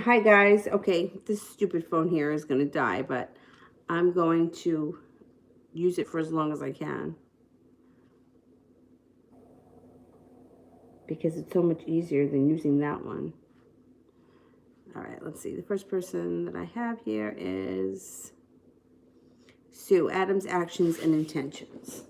Hi guys. Okay, this stupid phone here is going to die, but I'm going to use it for as long as I can because it's so much easier than using that one. All right, let's see. The first person that I have here is Sue. Adam's actions and intentions.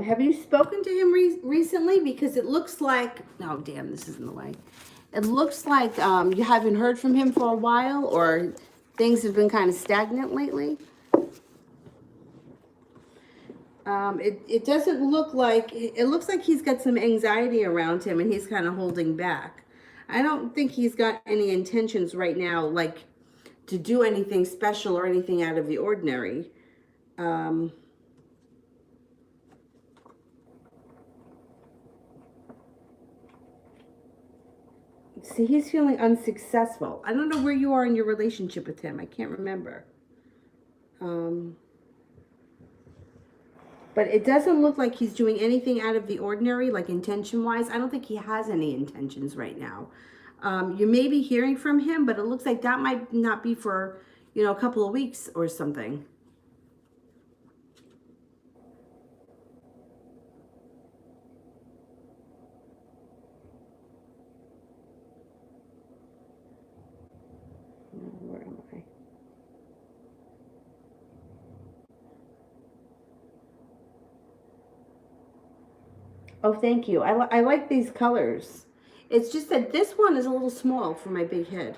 Have you spoken to him recently? Because it looks like, oh damn, this is in the way. It looks like you haven't heard from him for a while, or things have been kind of stagnant lately. It doesn't look like, it looks like he's got some anxiety around him and he's kind of holding back. I don't think he's got any intentions right now, like to do anything special or anything out of the ordinary. Um, See, he's feeling unsuccessful. I don't know where you are in your relationship with him. I can't remember. Um, but it doesn't look like he's doing anything out of the ordinary, like intention-wise. I don't think he has any intentions right now. You may be hearing from him, but it looks like that might not be for, a couple of weeks or something. Where am I? Oh, thank you. I like these colors. It's just that this one is a little small for my big head.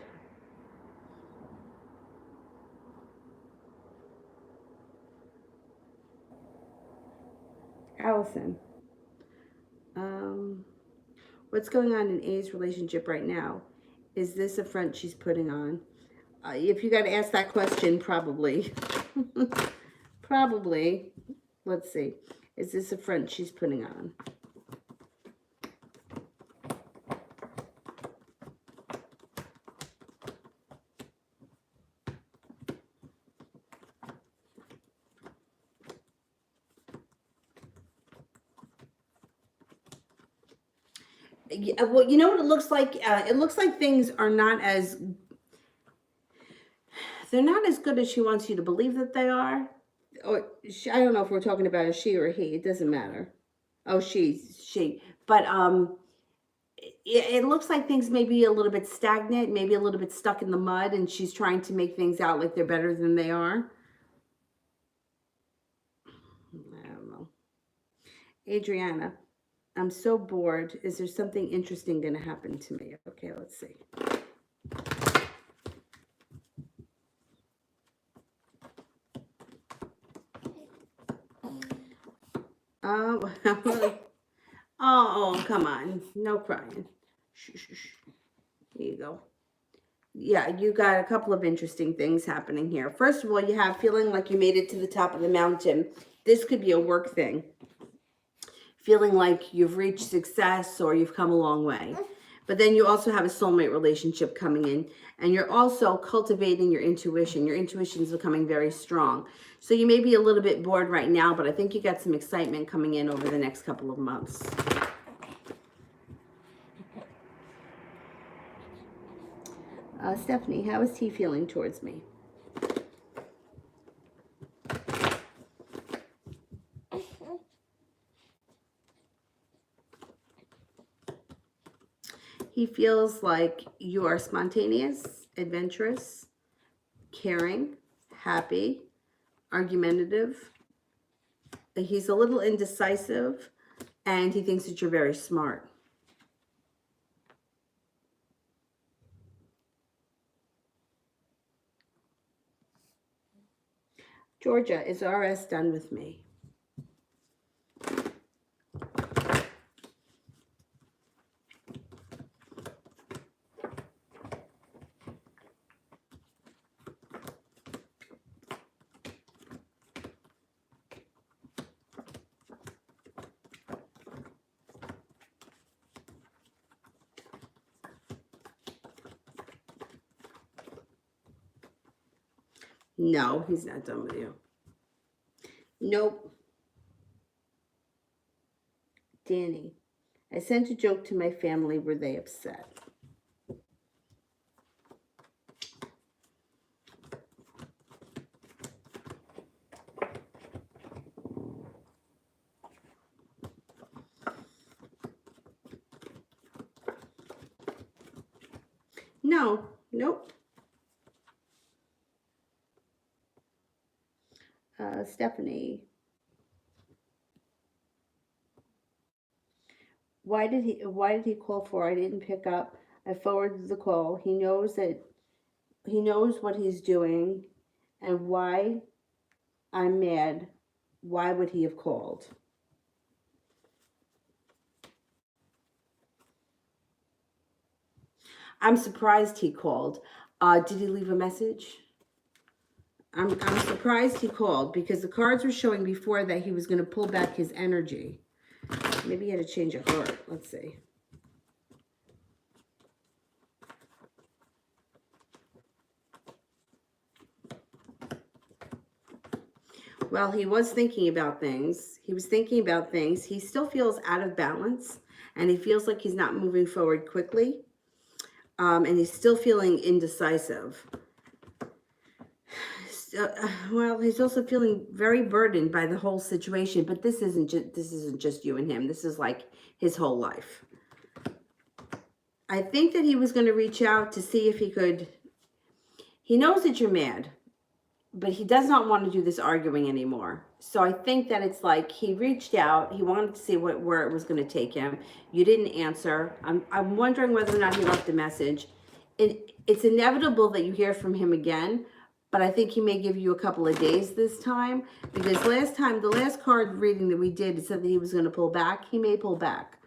Allison. Um, what's going on in A's relationship right now? Is this a front she's putting on? If you got to ask that question, probably. Probably. Let's see. Is this a front she's putting on? Yeah, well, you know what it looks like? It looks like things are not as, they're not as good as she wants you to believe that they are. Or I don't know if we're talking about a she or a he. It doesn't matter. Oh, she. But it looks like things may be a little bit stagnant, maybe a little bit stuck in the mud, and she's trying to make things out like they're better than they are. I don't know. Adriana, I'm so bored. Is there something interesting going to happen to me? Okay, let's see. Oh, oh, come on. No crying. Shh, shh, shh. Here you go. Yeah, you got a couple of interesting things happening here. First of all, you have feeling like you made it to the top of the mountain. This could be a work thing. Feeling like you've reached success or you've come a long way. But then you also have a soulmate relationship coming in, and you're also cultivating your intuition. Your intuition is becoming very strong. So you may be a little bit bored right now, but I think you got some excitement coming in over the next couple of months. Stephanie, how is he feeling towards me? He feels like you are spontaneous, adventurous, caring, happy, argumentative. He's a little indecisive, and he thinks that you're very smart. Georgia, is RS done with me? No, he's not done with you. Nope. Danny, I sent a joke to my family. Were they upset? No. Nope. Stephanie. Why did he call for? I didn't pick up. I forwarded the call. He knows what he's doing and why I'm mad. Why would he have called? I'm surprised he called. Did he leave a message? I'm surprised he called because the cards were showing before that he was going to pull back his energy. Maybe he had a change of heart. Let's see. Well, he was thinking about things. He still feels out of balance, and he feels like he's not moving forward quickly. And he's still feeling indecisive. Well, he's also feeling very burdened by the whole situation, but this isn't just you and him. This is like his whole life. I think that he was going to reach out to see if he could. He knows that you're mad, but he does not want to do this arguing anymore. So I think that it's like he reached out. He wanted to see where it was going to take him. You didn't answer. I'm wondering whether or not he left a message. It's inevitable that you hear from him again, but I think he may give you a couple of days this time, because the last card reading that we did, it said that he was going to pull back. He may pull back.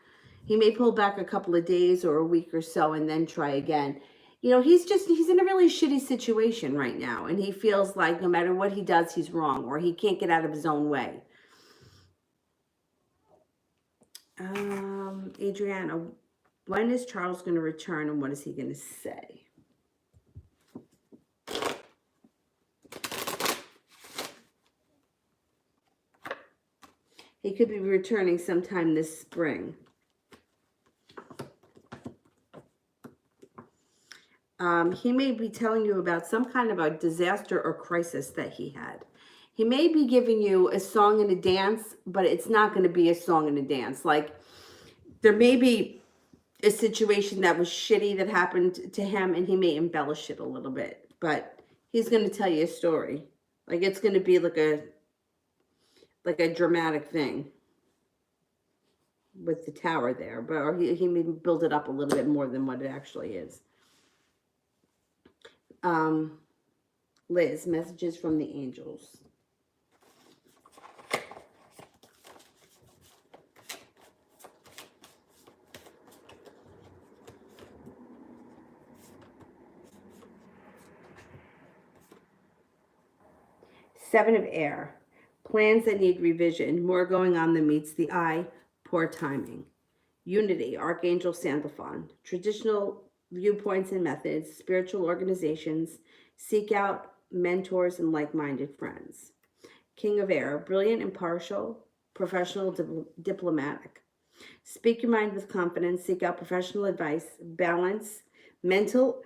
He may pull back a couple of days or a week or so and then try again. You know, he's in a really shitty situation right now, and he feels like no matter what he does, he's wrong, or he can't get out of his own way. Adriana, when is Charles going to return, and what is he going to say? He could be returning sometime this spring. He may be telling you about some kind of a disaster or crisis that he had. He may be giving you a song and a dance, but it's not going to be a song and a dance. Like, there may be a situation that was shitty that happened to him, and he may embellish it a little bit, but he's going to tell you a story. Like, it's going to be like a dramatic thing with the tower there, but or he may build it up a little bit more than what it actually is. Liz, messages from the angels. Seven of air. Plans that need revision. More going on than meets the eye. Poor timing. Unity. Archangel Sandalphon. Traditional viewpoints and methods. Spiritual organizations. Seek out mentors and like-minded friends. King of air. Brilliant, impartial, professional, diplomatic. Speak your mind with confidence. Seek out professional advice. Balance mental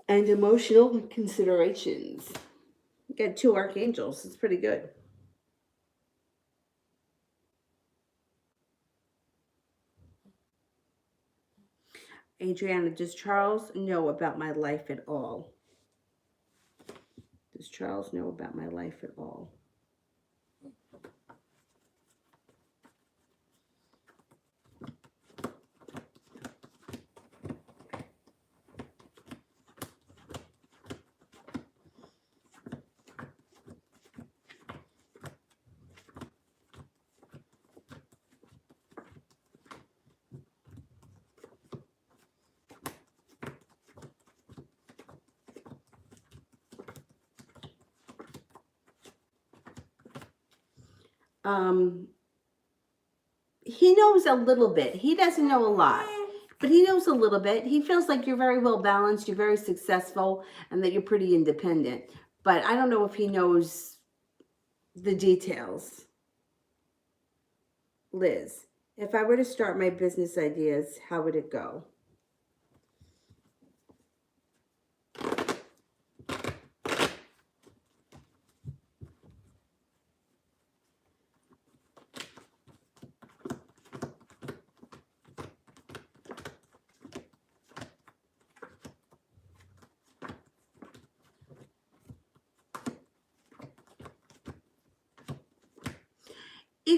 and emotional considerations. You got two archangels. It's pretty good. Adriana, does Charles know about my life at all? Does Charles know about my life at all? He knows a little bit. He doesn't know a lot, but he knows a little bit. He feels like you're very well balanced, you're very successful, and that you're pretty independent. but I don't know if he knows the details. Liz, if I were to start my business ideas, how would it go?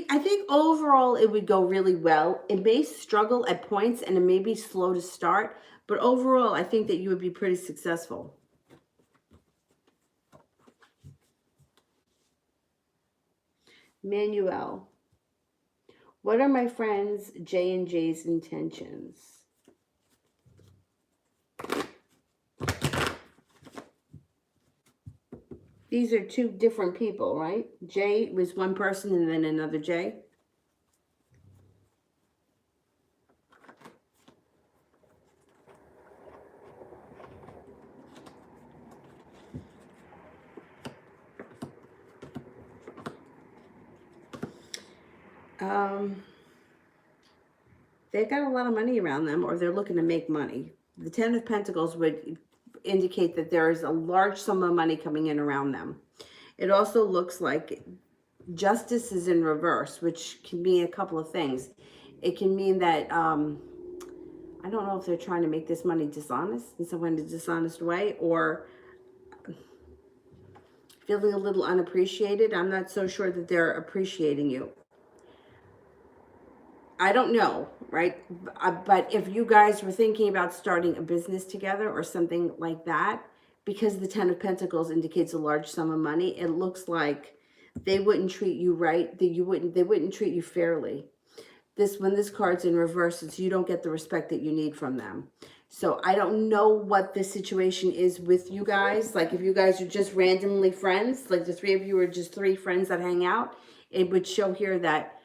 I think overall it would go really well. It may struggle at points and it may be slow to start, but overall I think that you would be pretty successful. Manuel, what are my friends J and J's intentions? These are two different people, right? J was one person and then another J. They've got a lot of money around them, or they're looking to make money. The Ten of Pentacles would indicate that there is a large sum of money coming in around them. It also looks like Justice is in reverse, which can mean a couple of things. It can mean that, I don't know if they're trying to make this money dishonest, in some kind of dishonest way, or feeling a little unappreciated. I'm not so sure that they're appreciating you. I don't know, right? But if you guys were thinking about starting a business together or something like that, because the Ten of Pentacles indicates a large sum of money, it looks like they wouldn't treat you right. They wouldn't treat you fairly. When this card's in reverse, it's you don't get the respect that you need from them. So I don't know what the situation is with you guys. Like if you guys are just randomly friends, like the three of you are just three friends that hang out, it would show here that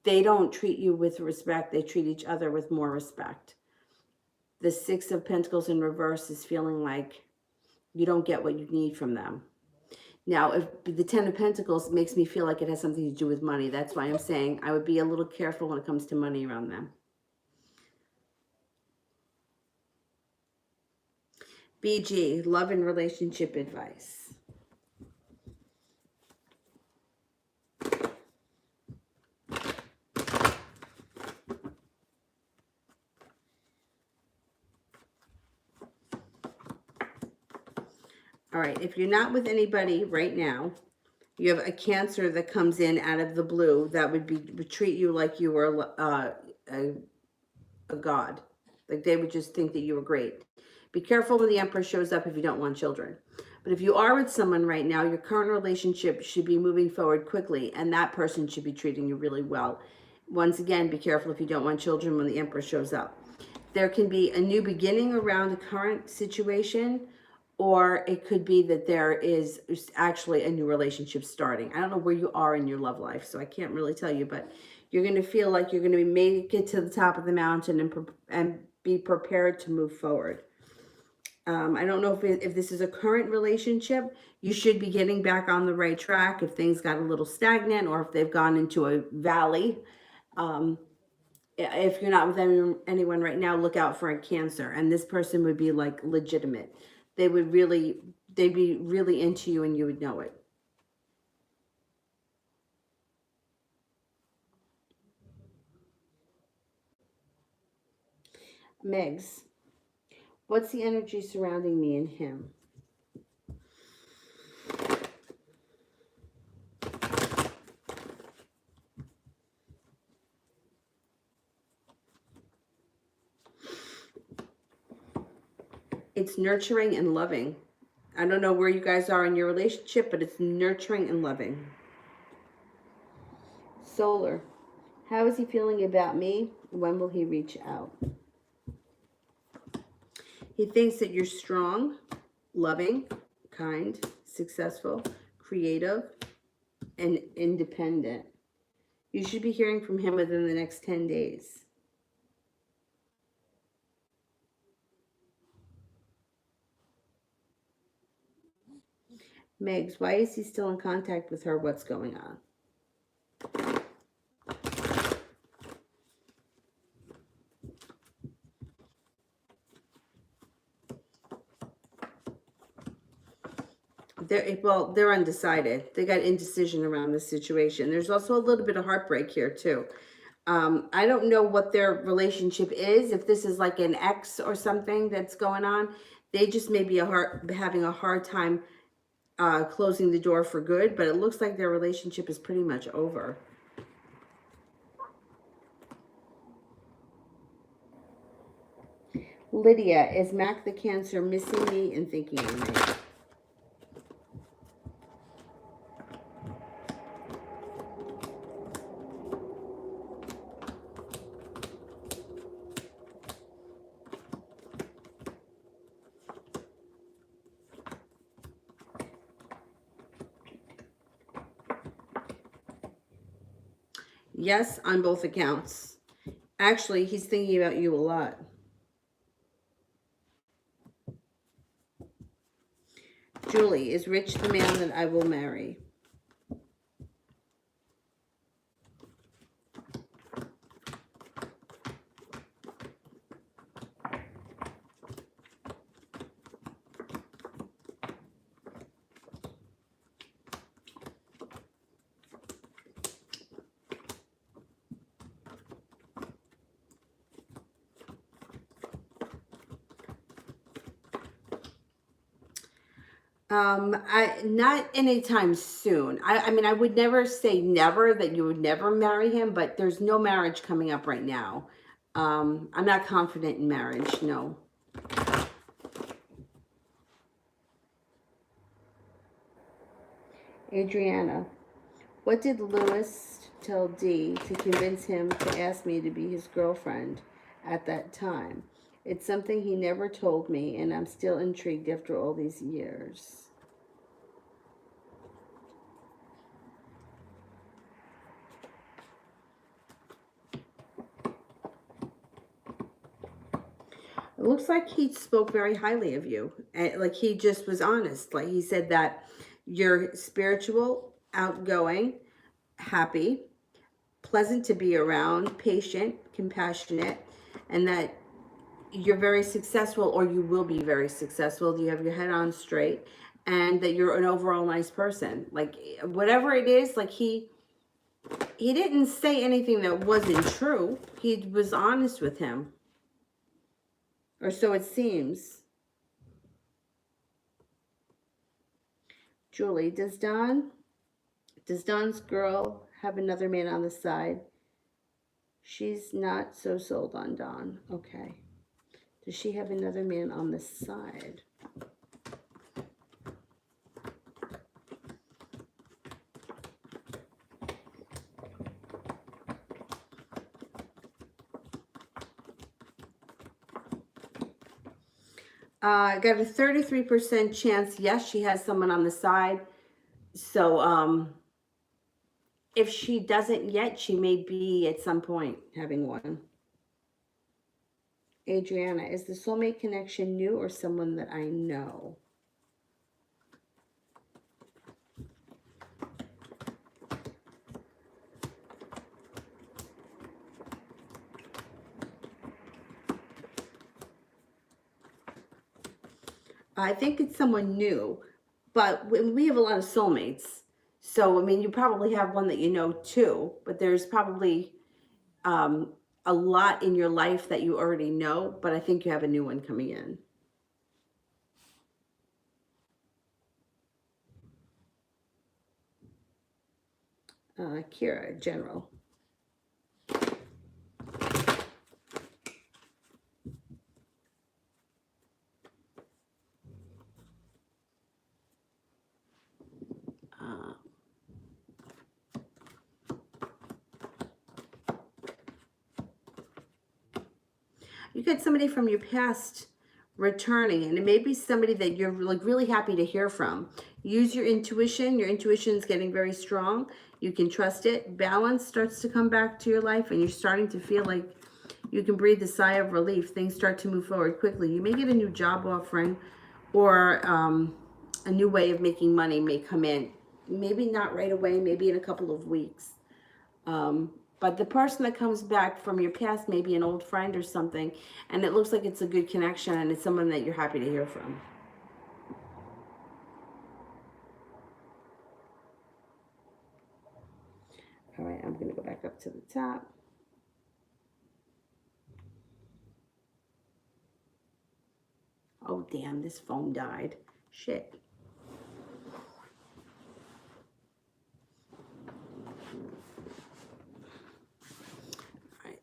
they don't treat you with respect. They treat each other with more respect. The Six of Pentacles in reverse is feeling like you don't get what you need from them. Now, if the Ten of Pentacles makes me feel like it has something to do with money, that's why I'm saying I would be a little careful when it comes to money around them. BG, love and relationship advice. All right, if you're not with anybody right now, you have a Cancer that comes in out of the blue that would treat you like you were a god. Like they would just think that you were great. Be careful when the Emperor shows up if you don't want children. But if you are with someone right now, your current relationship should be moving forward quickly, and that person should be treating you really well. Once again, be careful if you don't want children when the Emperor shows up. There can be a new beginning around the current situation, or it could be that there is actually a new relationship starting. I don't know where you are in your love life, so I can't really tell you, but you're going to feel like you're going to make it to the top of the mountain and be prepared to move forward. I don't know if this is a current relationship. You should be getting back on the right track if things got a little stagnant or if they've gone into a valley. If you're not with anyone right now, look out for a Cancer. And this person would be like legitimate. They'd be really into you and you would know it. Megs, what's the energy surrounding me and him? It's nurturing and loving. I don't know where you guys are in your relationship, but it's nurturing and loving. Solar, how is he feeling about me? When will he reach out? He thinks that you're strong, loving, kind, successful, creative, and independent. You should be hearing from him within the next 10 days. Megs, why is he still in contact with her? What's going on? They're undecided. They got indecision around the situation. There's also a little bit of heartbreak here too. I don't know what their relationship is. If this is like an ex or something that's going on, they just may be having a hard time closing the door for good. But it looks like their relationship is pretty much over. Lydia, is Mac the Cancer missing me and thinking of me? Yes, on both accounts. Actually, he's thinking about you a lot. Julie, is Rich the man that I will marry? Not anytime soon. I mean, I would never say never that you would never marry him, but there's no marriage coming up right now. I'm not confident in marriage, no. Adriana, what did Lewis tell Dee to convince him to ask me to be his girlfriend at that time? It's something he never told me, and I'm still intrigued after all these years. It looks like he spoke very highly of you. Like he just was honest. Like he said that you're spiritual, outgoing, happy, pleasant to be around, patient, compassionate, and that you're very successful, or you will be very successful. You have your head on straight, and that you're an overall nice person. Like whatever it is, like he didn't say anything that wasn't true. He was honest with him. Or so it seems. Julie, does Don's girl have another man on the side? She's not so sold on Don. Okay. Does she have another man on the side? I got a 33% chance. Yes, she has someone on the side. So, if she doesn't yet, she may be at some point having one. Adriana, is the soulmate connection new or someone that I know? I think it's someone new, but we have a lot of soulmates. So, I mean, you probably have one that you know too, but there's probably a lot in your life that you already know, but I think you have a new one coming in. Kira, general. You got somebody from your past returning, and it may be somebody that you're like really happy to hear from. Use your intuition. Your intuition is getting very strong. You can trust it. Balance starts to come back to your life, and you're starting to feel like you can breathe a sigh of relief. Things start to move forward quickly. You may get a new job offering or a new way of making money may come in. Maybe not right away, maybe in a couple of weeks. But the person that comes back from your past may be an old friend or something, and it looks like it's a good connection and it's someone that you're happy to hear from. All right, I'm going to go back up to the top. Oh, damn, this phone died. Shit.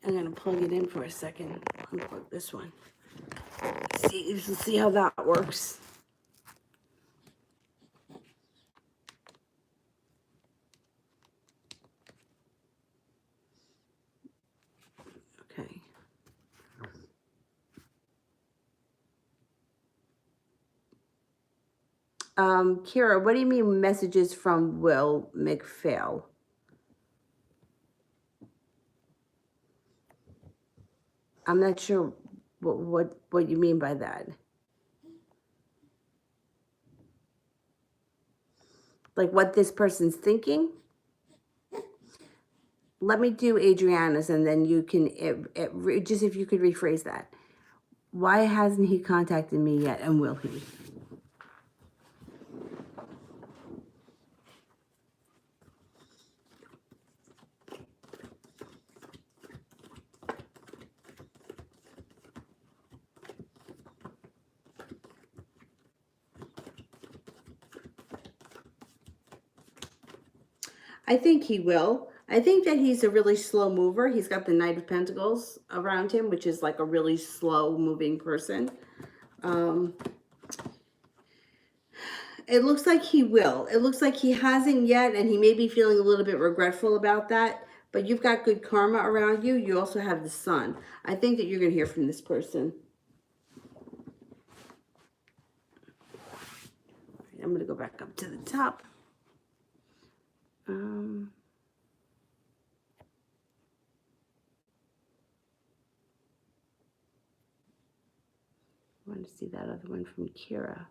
I'm going to plug it in for a second. Unplug this one. See how that works. Okay. Kira, what do you mean messages from Will McPhail? I'm not sure what you mean by that. Like what this person's thinking? Let me do Adriana's and then you can, just if you could rephrase that. Why hasn't he contacted me yet, and will he? I think he will. I think that he's a really slow mover. He's got the Knight of Pentacles around him, which is like a really slow moving person. It looks like he will. It looks like he hasn't yet, and he may be feeling a little bit regretful about that. But you've got good karma around you. You also have the sun. I think that you're going to hear from this person. I'm going to go back up to the top. I want to see that other one from Kira.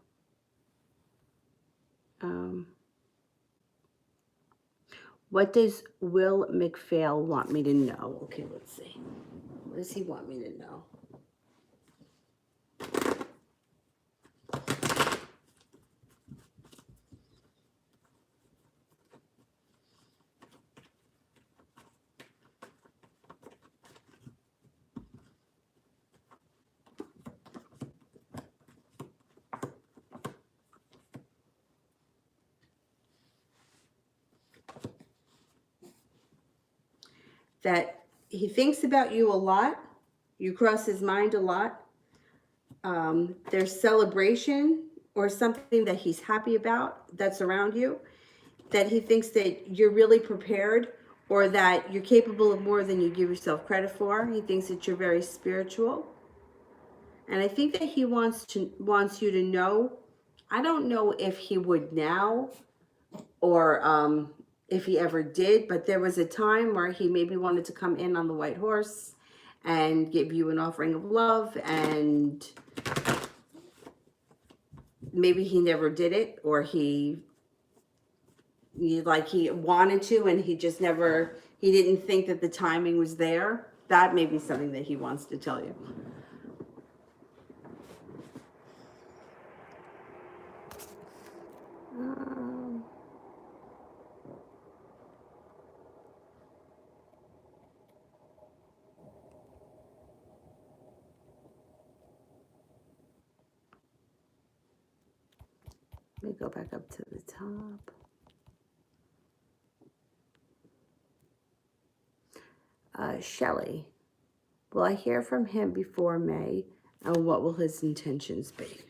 What does Will McPhail want me to know? Okay, let's see. What does he want me to know? That he thinks about you a lot. You cross his mind a lot. There's celebration or something that he's happy about that's around you. That he thinks that you're really prepared or that you're capable of more than you give yourself credit for. He thinks that you're very spiritual. And I think that he wants you to know. I don't know if he would now or if he ever did, but there was a time where he maybe wanted to come in on the white horse and give you an offering of love, and maybe he never did it, or he wanted to and he just never, he didn't think that the timing was there. That may be something that he wants to tell you. Let me go back up to the top. Shelley, will I hear from him before May? And what will his intentions be?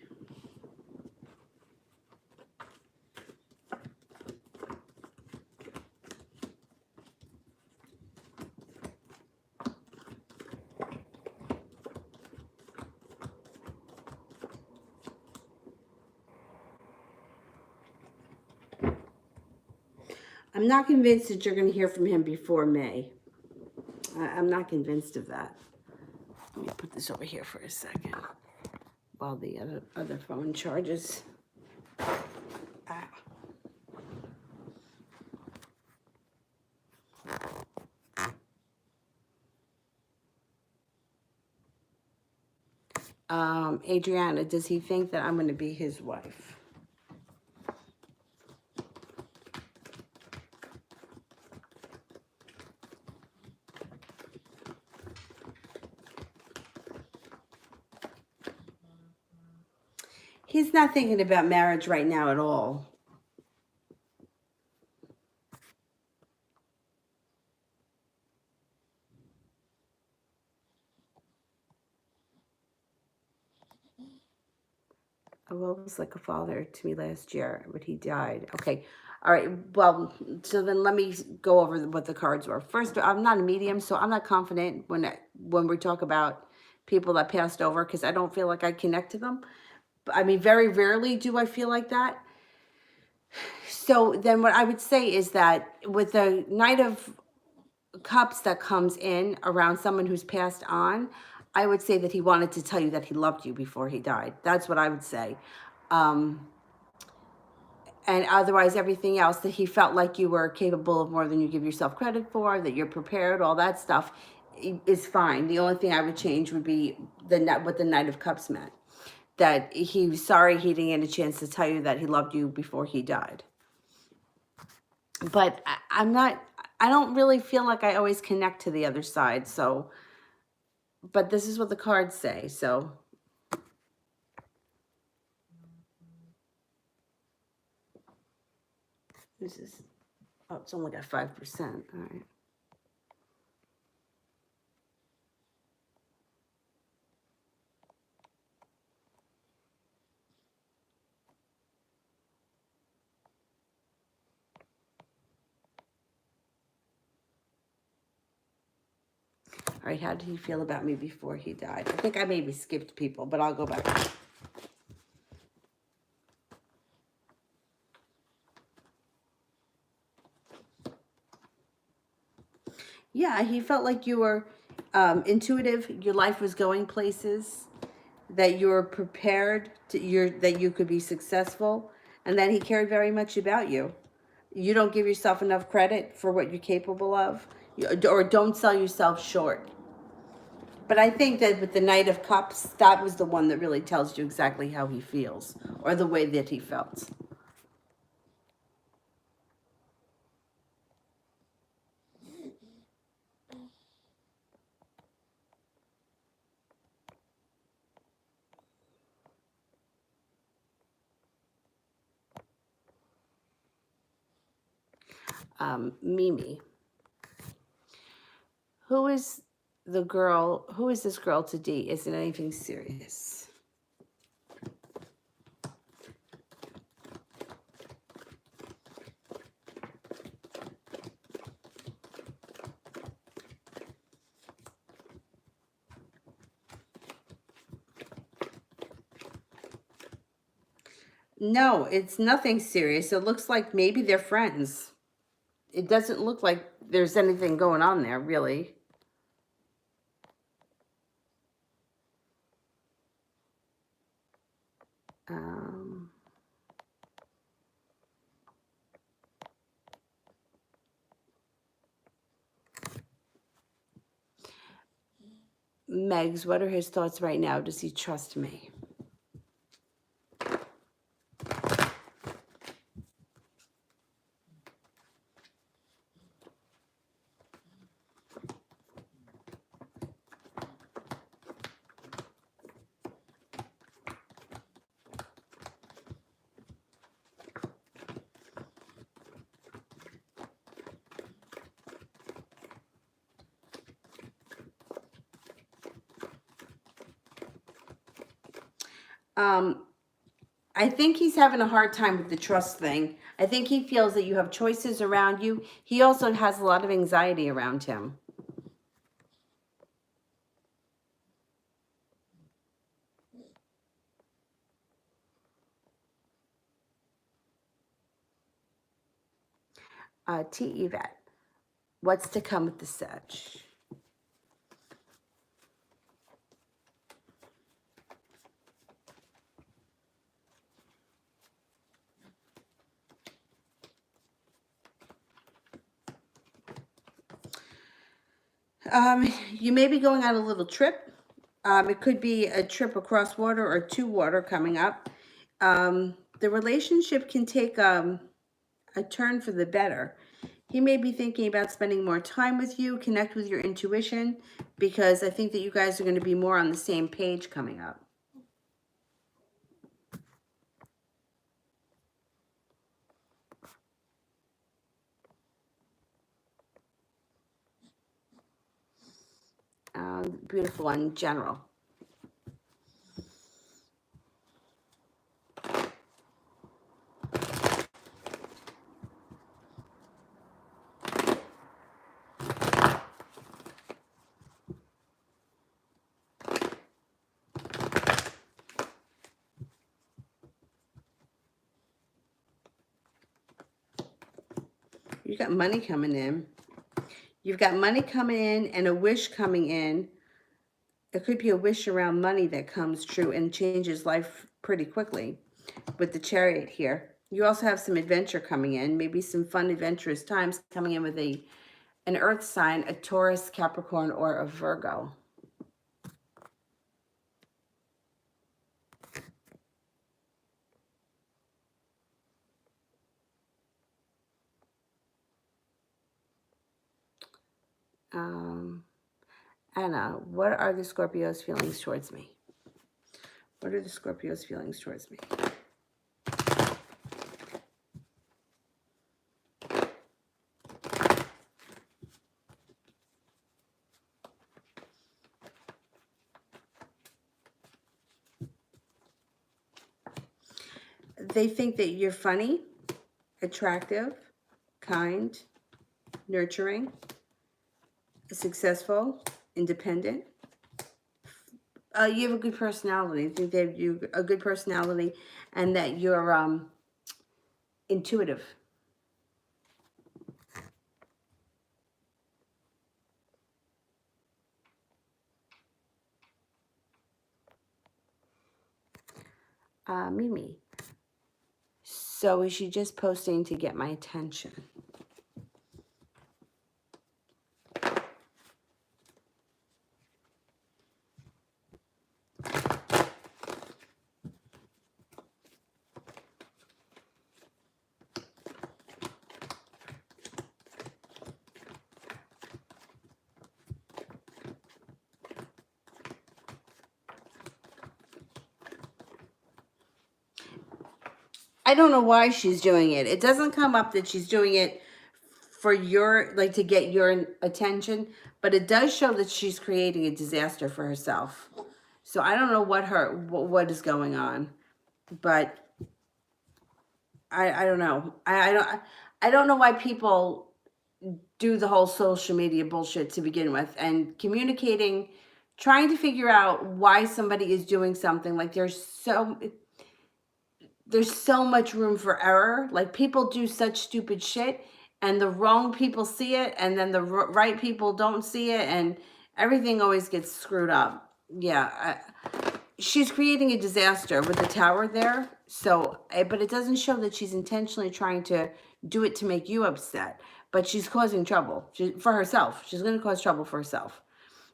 I'm not convinced that you're going to hear from him before May. I'm not convinced of that. Let me put this over here for a second while the other phone charges. Ah. Adriana, does he think that I'm going to be his wife? He's not thinking about marriage right now at all. Will was like a father to me last year, but he died. Okay. All right. Well, so then let me go over what the cards were. First, I'm not a medium, so I'm not confident when we talk about people that passed over because I don't feel like I connect to them. I mean, very rarely do I feel like that. So then what I would say is that with the Knight of Cups that comes in around someone who's passed on, I would say that he wanted to tell you that he loved you before he died. That's what I would say. And otherwise, everything else, that he felt like you were capable of more than you give yourself credit for, that you're prepared, all that stuff is fine. The only thing I would change would be what the Knight of Cups meant. That he was sorry he didn't get a chance to tell you that he loved you before he died. But I don't really feel like I always connect to the other side. So, but this is what the cards say. So, this is, oh, it's only got 5%. All right. All right, how did he feel about me before he died? I think I maybe skipped people, but I'll go back. Yeah, he felt like you were intuitive. Your life was going places, that you were prepared that you could be successful, and that he cared very much about you. You don't give yourself enough credit for what you're capable of, or don't sell yourself short. But I think that with the Knight of Cups, that was the one that really tells you exactly how he feels, or the way that he felt. Mimi, who is who is this girl to D? Is it anything serious? No, it's nothing serious. It looks like maybe they're friends. It doesn't look like there's anything going on there, really. Um, Megs, what are his thoughts right now? Does he trust me? I think he's having a hard time with the trust thing. I think he feels that you have choices around you. He also has a lot of anxiety around him. T. Yvette, what's to come with the Sedge? You may be going on a little trip. It could be a trip across water or to water coming up. The relationship can take a turn for the better. He may be thinking about spending more time with you, connect with your intuition, because I think that you guys are going to be more on the same page coming up. Beautiful one, general. You got money coming in. You've got money coming in and a wish coming in. It could be a wish around money that comes true and changes life pretty quickly with the Chariot here. You also have some adventure coming in, maybe some fun, adventurous times coming in with an earth sign, a Taurus, Capricorn, or a Virgo. Anna, what are the Scorpios' feelings towards me? What are the Scorpios' feelings towards me? They think that you're funny, attractive, kind, nurturing, successful, independent. You have a good personality. I think they have you a good personality, and that you're intuitive. Mimi. So is she just posting to get my attention? I don't know why she's doing it. It doesn't come up that she's doing it for your, like, to get your attention, but it does show that she's creating a disaster for herself. So I don't know what is going on, but I don't know. I don't know why people do the whole social media bullshit to begin with, and communicating, trying to figure out why somebody is doing something. Like, there's so much room for error. Like, people do such stupid shit, and the wrong people see it, and then the right people don't see it, and everything always gets screwed up. Yeah, she's creating a disaster with the tower there. So, but it doesn't show that she's intentionally trying to do it to make you upset. But she's causing trouble for herself. She's going to cause trouble for herself.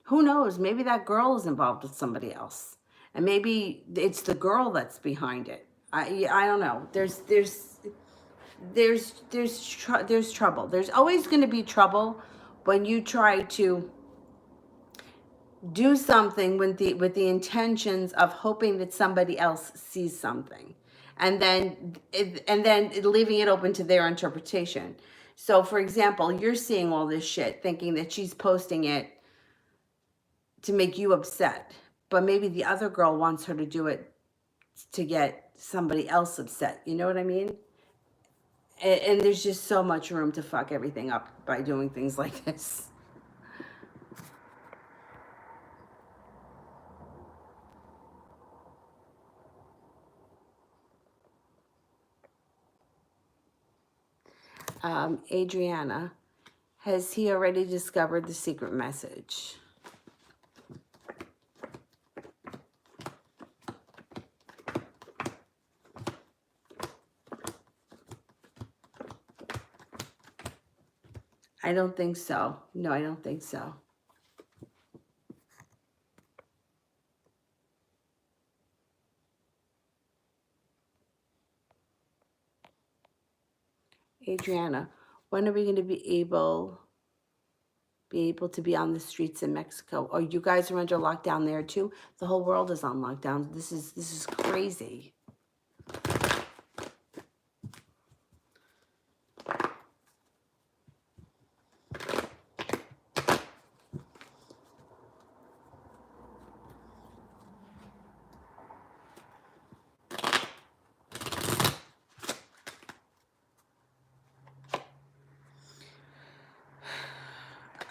Who knows? Maybe that girl is involved with somebody else, and maybe it's the girl that's behind it. I don't know. There's trouble. There's always going to be trouble when you try to do something with the intentions of hoping that somebody else sees something, and then leaving it open to their interpretation. So, for example, you're seeing all this shit thinking that she's posting it to make you upset, but maybe the other girl wants her to do it to get somebody else upset. You know what I mean? And there's just so much room to fuck everything up by doing things like this. Adriana, has he already discovered the secret message? I don't think so. No, I don't think so. Adriana, when are we going to be able to be on the streets in Mexico? Oh, you guys are under lockdown there too? The whole world is on lockdown. This is crazy.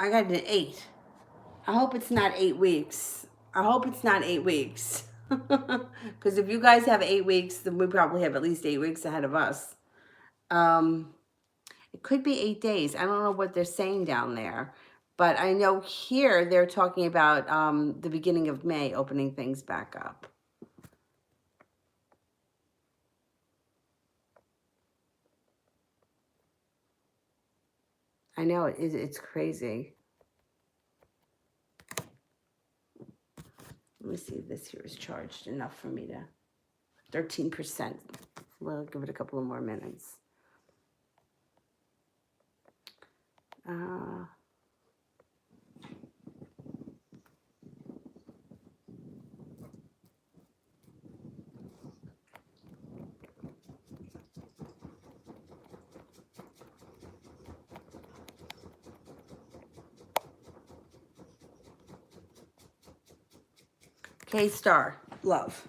I got an 8. I hope it's not 8 weeks. I hope it's not 8 weeks. Because if you guys have 8 weeks, then we probably have at least 8 weeks ahead of us. It could be 8 days. I don't know what they're saying down there. But I know here they're talking about the beginning of May opening things back up. I know it's crazy. Let me see if this here is charged enough for me to... 13%. We'll give it a couple of more minutes. K-Star, love.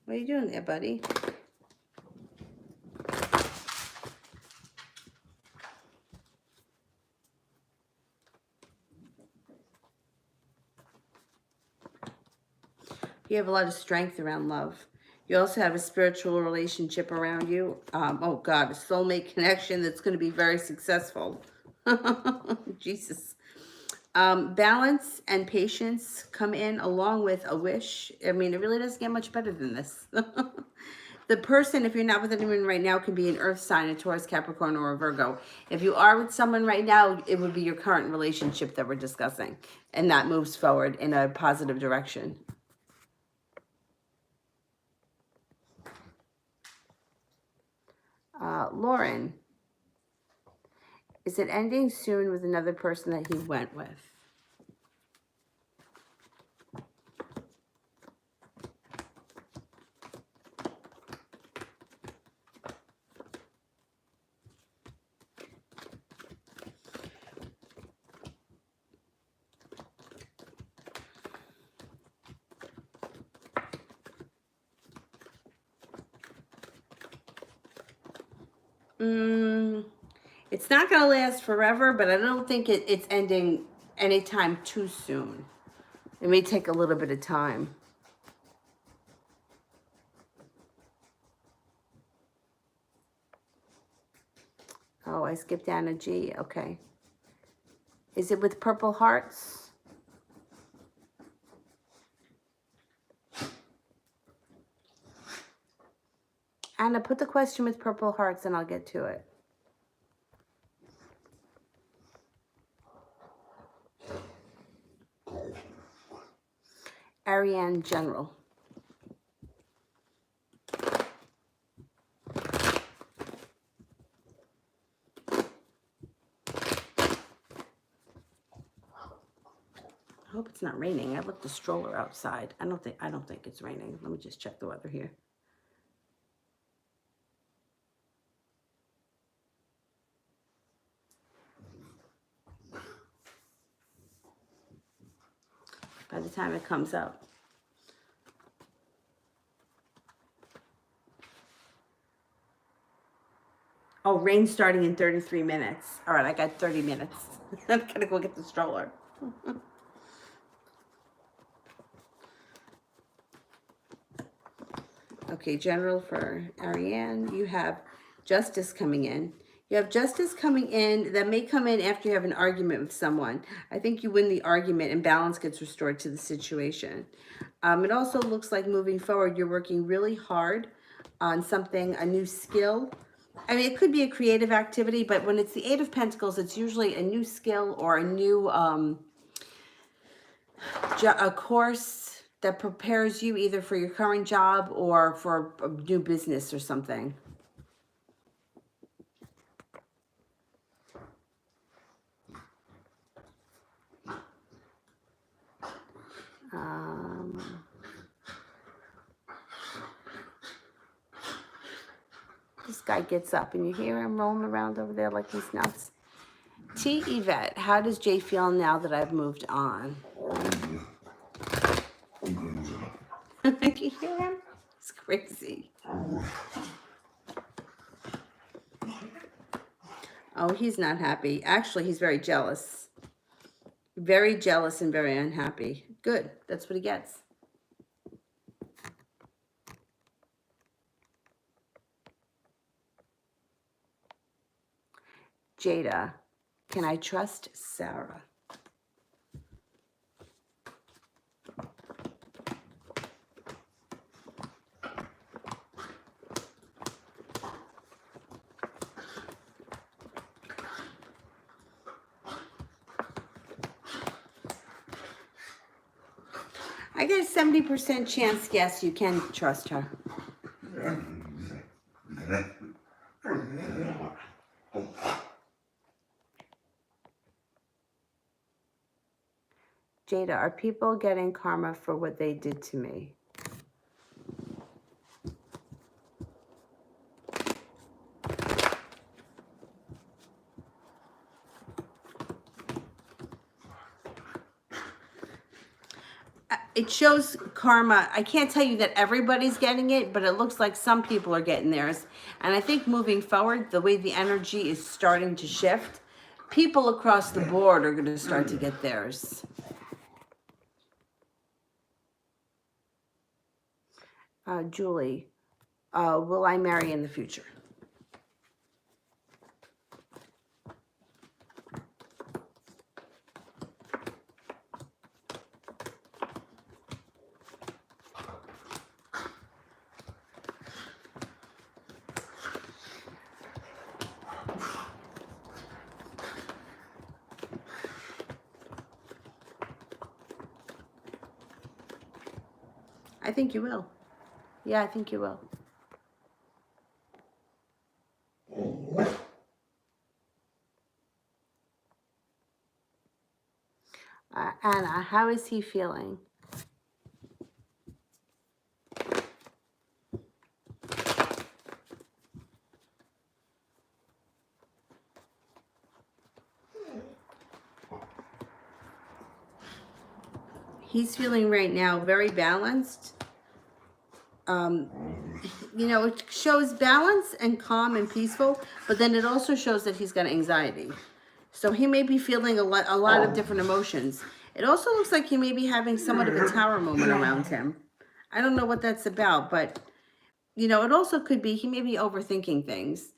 What are you doing there, buddy? You have a lot of strength around love. You also have a spiritual relationship around you. Oh, God, a soulmate connection that's going to be very successful. Jesus. Balance and patience come in along with a wish. I mean, it really doesn't get much better than this. The person, if you're not with anyone right now, can be an earth sign, a Taurus, Capricorn, or a Virgo. If you are with someone right now, it would be your current relationship that we're discussing. And that moves forward in a positive direction. Lauren, is it ending soon with another person that he went with? It's not going to last forever, but I don't think it's ending anytime too soon. It may take a little bit of time. Oh, I skipped down a G. Okay. Is it with purple hearts? Anna, put the question with purple hearts and I'll get to it. Ariane General. I hope it's not raining. I left the stroller outside. I don't think it's raining. Let me just check the weather here. By the time it comes up. Oh, rain starting in 33 minutes. All right, I got 30 minutes. I'm gonna go get the stroller. Okay, General for Ariane, you have Justice coming in. You have Justice coming in that may come in after you have an argument with someone. I think you win the argument and balance gets restored to the situation. It also looks like moving forward, you're working really hard on something, a new skill. I mean, it could be a creative activity, but when it's the 8 of Pentacles, it's usually a new skill or a new a course that prepares you either for your current job or for a new business or something. This guy gets up and you hear him rolling around over there like he's nuts. T. Yvette, how does Jay feel now that I've moved on? You hear him? It's crazy. Oh, he's not happy. Actually, he's very jealous. Very jealous and very unhappy. Good. That's what he gets. Jada, can I trust Sarah? I get a 70% chance, yes, you can trust her. Jada, are people getting karma for what they did to me? It shows karma. I can't tell you that everybody's getting it, but it looks like some people are getting theirs. And I think moving forward, the way the energy is starting to shift, people across the board are going to start to get theirs. Julie, will I marry in the future? I think you will. Yeah, I think you will. Anna, how is he feeling? He's feeling right now very balanced. You know, it shows balance and calm and peaceful, but then it also shows that he's got anxiety. So he may be feeling a lot of different emotions. It also looks like he may be having somewhat of a tower moment around him. I don't know what that's about, but, you know, it also could be he may be overthinking things.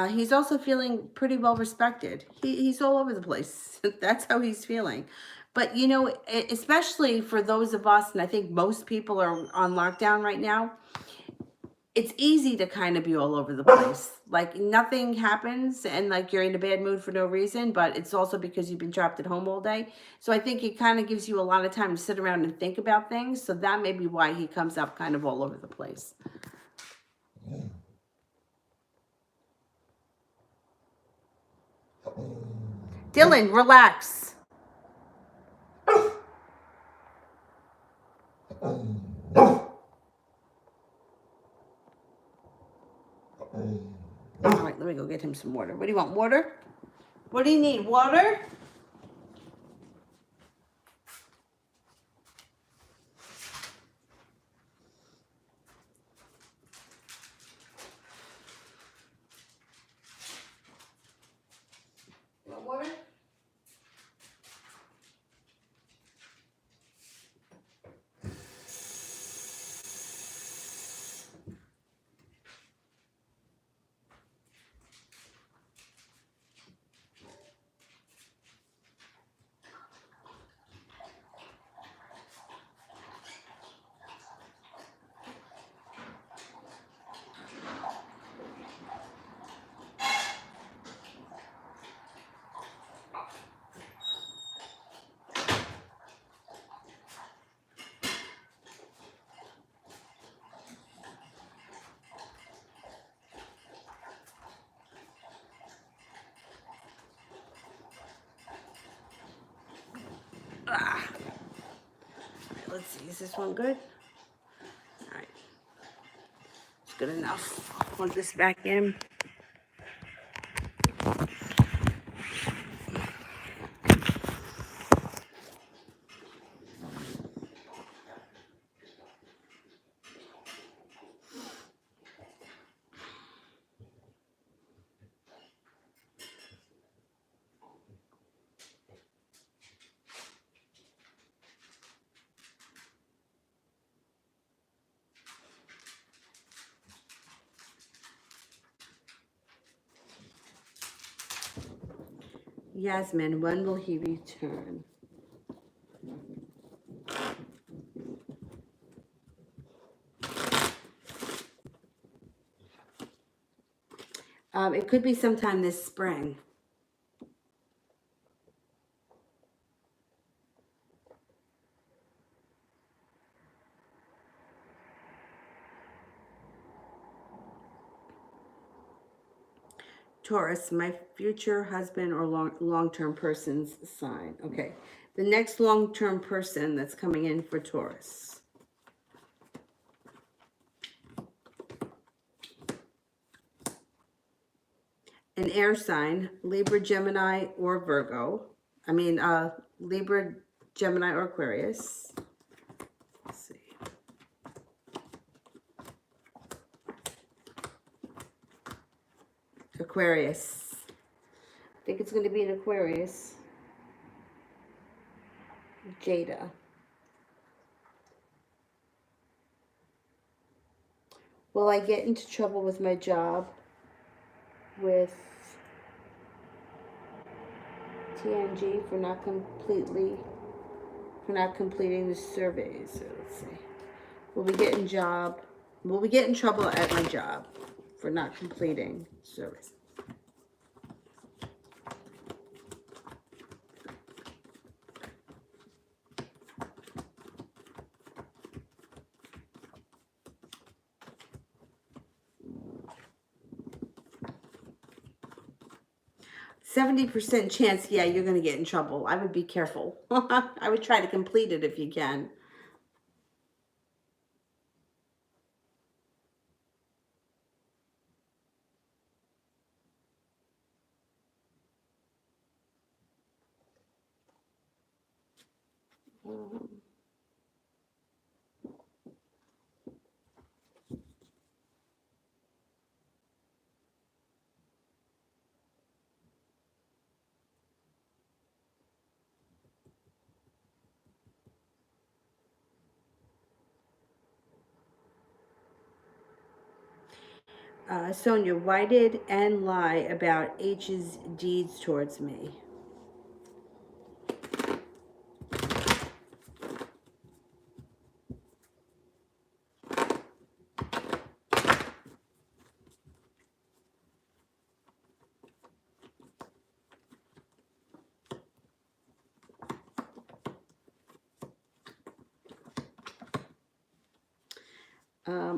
He's also feeling pretty well respected. He's all over the place. That's how he's feeling. But, you know, especially for those of us, and I think most people are on lockdown right now, it's easy to kind of be all over the place. Like nothing happens and like you're in a bad mood for no reason, but it's also because you've been trapped at home all day. So I think it kind of gives you a lot of time to sit around and think about things. So that may be why he comes up kind of all over the place. Dylan, relax. All right, let me go get him some water. What do you want, water? What do you need, water? You want water? Is this one good? All right. It's good enough. I'll plug this back in. Yasmin, when will he return? It could be sometime this spring. Taurus, my future husband or long-term person's sign. Okay, the next long-term person that's coming in for Taurus. An air sign, Libra, Gemini, or Virgo. Libra, Gemini, or Aquarius. Let's see. Aquarius. I think it's going to be an Aquarius. Jada. Will I get into trouble with my job? With TNG for not completing the surveys. So let's see. Will we get in trouble at my job for not completing surveys? 70% chance, yeah, you're going to get in trouble. I would be careful. I would try to complete it if you can. Sonia, why did N lie about H's deeds towards me?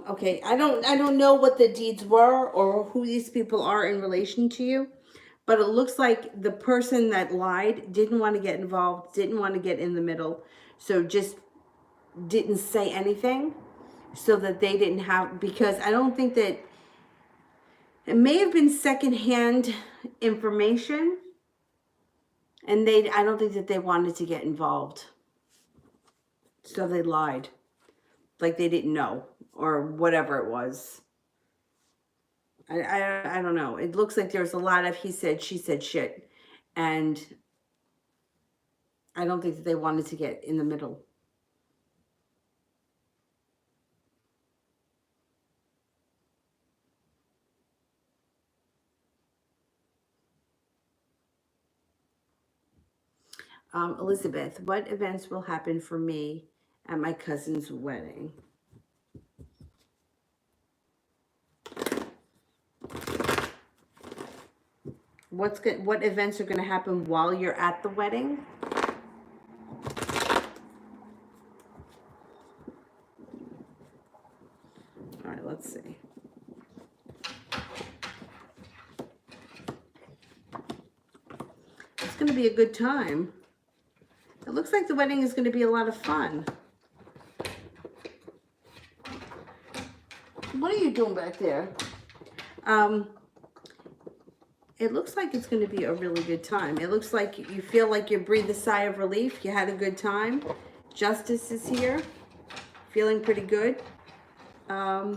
Okay, I don't know what the deeds were or who these people are in relation to you, but it looks like the person that lied didn't want to get involved, didn't want to get in the middle, so just didn't say anything so that they didn't have, because I don't think that, it may have been secondhand information, and I don't think that they wanted to get involved, so they lied, like they didn't know, or whatever it was. I don't know. It looks like there's a lot of he said, she said shit. And I don't think that they wanted to get in the middle. Elizabeth, what events will happen for me at my cousin's wedding? What events are going to happen while you're at the wedding? All right, let's see. It's going to be a good time. It looks like the wedding is going to be a lot of fun. What are you doing back there? It looks like it's going to be a really good time. It looks like you feel like you breathed a sigh of relief. You had a good time. Justice is here. Feeling pretty good. I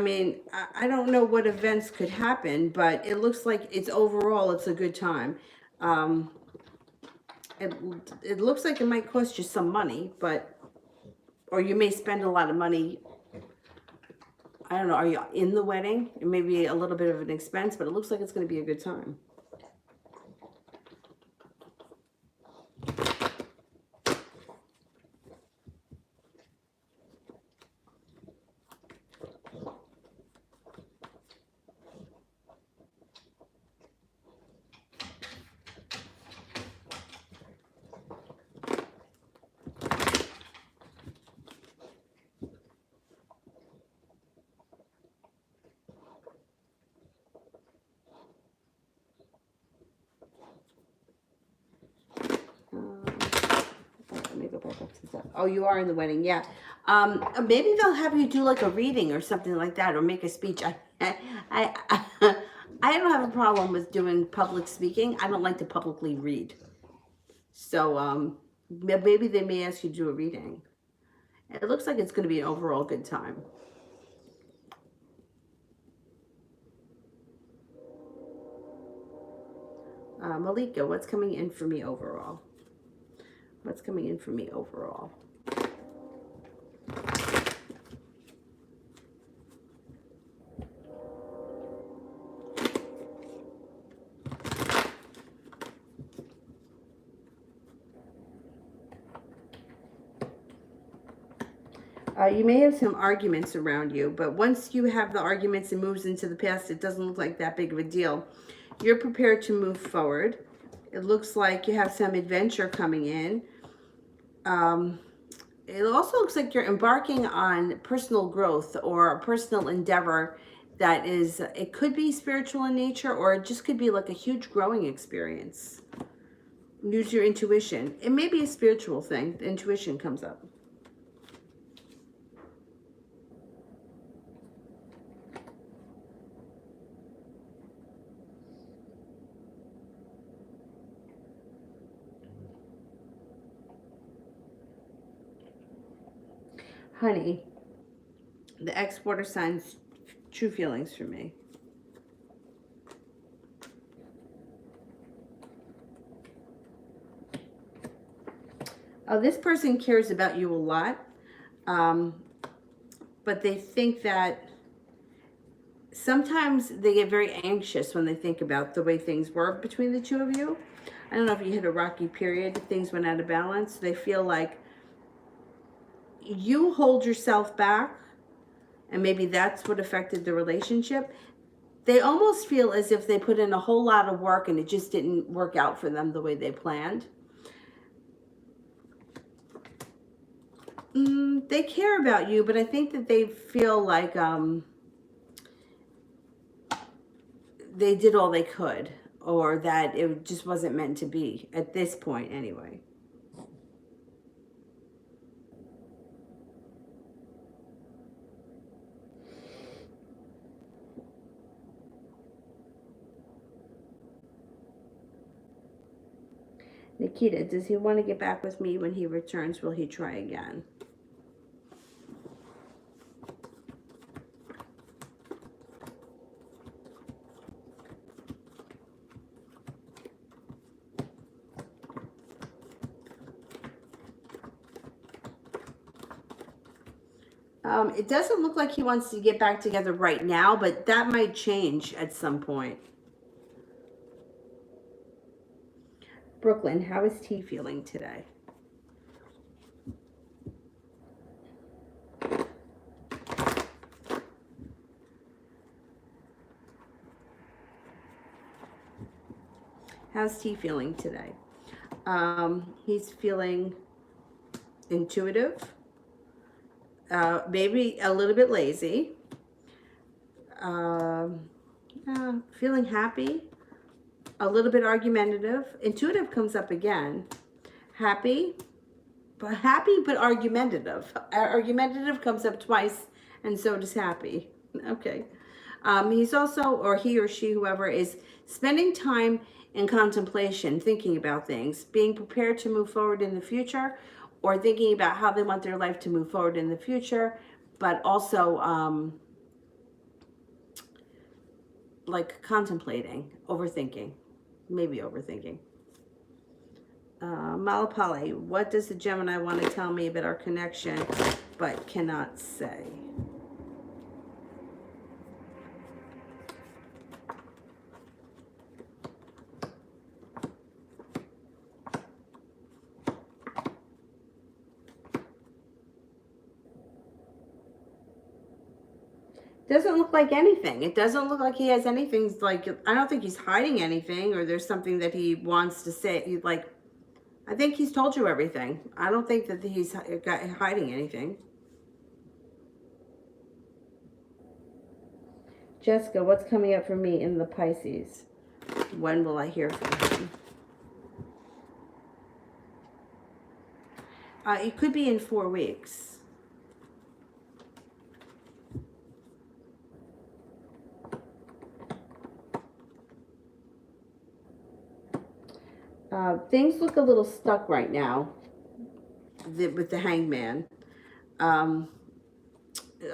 mean, I don't know what events could happen, but it looks like it's overall, it's a good time. It looks like it might cost you some money, but, or you may spend a lot of money. I don't know, are you in the wedding? It may be a little bit of an expense, but it looks like it's going to be a good time. Let me go back up to that. Oh, you are in the wedding, yeah. Maybe they'll have you do like a reading or something like that, or make a speech. I don't have a problem with doing public speaking. I don't like to publicly read. So maybe they may ask you to do a reading. It looks like it's going to be an overall good time. Malika, what's coming in for me overall? What's coming in for me overall? You may have some arguments around you, but once you have the arguments and moves into the past, it doesn't look like that big of a deal. You're prepared to move forward. It looks like you have some adventure coming in. It also looks like you're embarking on personal growth or a personal endeavor that is, it could be spiritual in nature, or it just could be like a huge growing experience. Use your intuition. It may be a spiritual thing. The intuition comes up. Honey, the exporter signs true feelings for me. This person cares about you a lot, but they think that sometimes they get very anxious when they think about the way things were between the two of you. I don't know if you hit a rocky period, things went out of balance. They feel like you hold yourself back, and maybe that's what affected the relationship. They almost feel as if they put in a whole lot of work and it just didn't work out for them the way they planned. They care about you, but I think that they feel like they did all they could, or that it just wasn't meant to be at this point anyway. Nikita, does he want to get back with me when he returns? Will he try again? It doesn't look like he wants to get back together right now, but that might change at some point. Brooklyn, how is T feeling today? How's T feeling today? He's feeling intuitive, maybe a little bit lazy, feeling happy, a little bit argumentative. Intuitive comes up again. Happy but argumentative. Argumentative comes up twice, And so does happy. Okay. He's also, or he or she, whoever, is spending time in contemplation, thinking about things, being prepared to move forward in the future, or thinking about how they want their life to move forward in the future, but also like contemplating, overthinking, maybe overthinking. Malapali, what does the Gemini want to tell me about our connection, but cannot say? Doesn't look like anything. It doesn't look like he has anything, like, I don't think he's hiding anything, or there's something that he wants to say. Like, I think he's told you everything. I don't think that he's hiding anything. Jessica, what's coming up for me in the Pisces? When will I hear from him? It could be in 4 weeks. Things look a little stuck right now with the hangman. A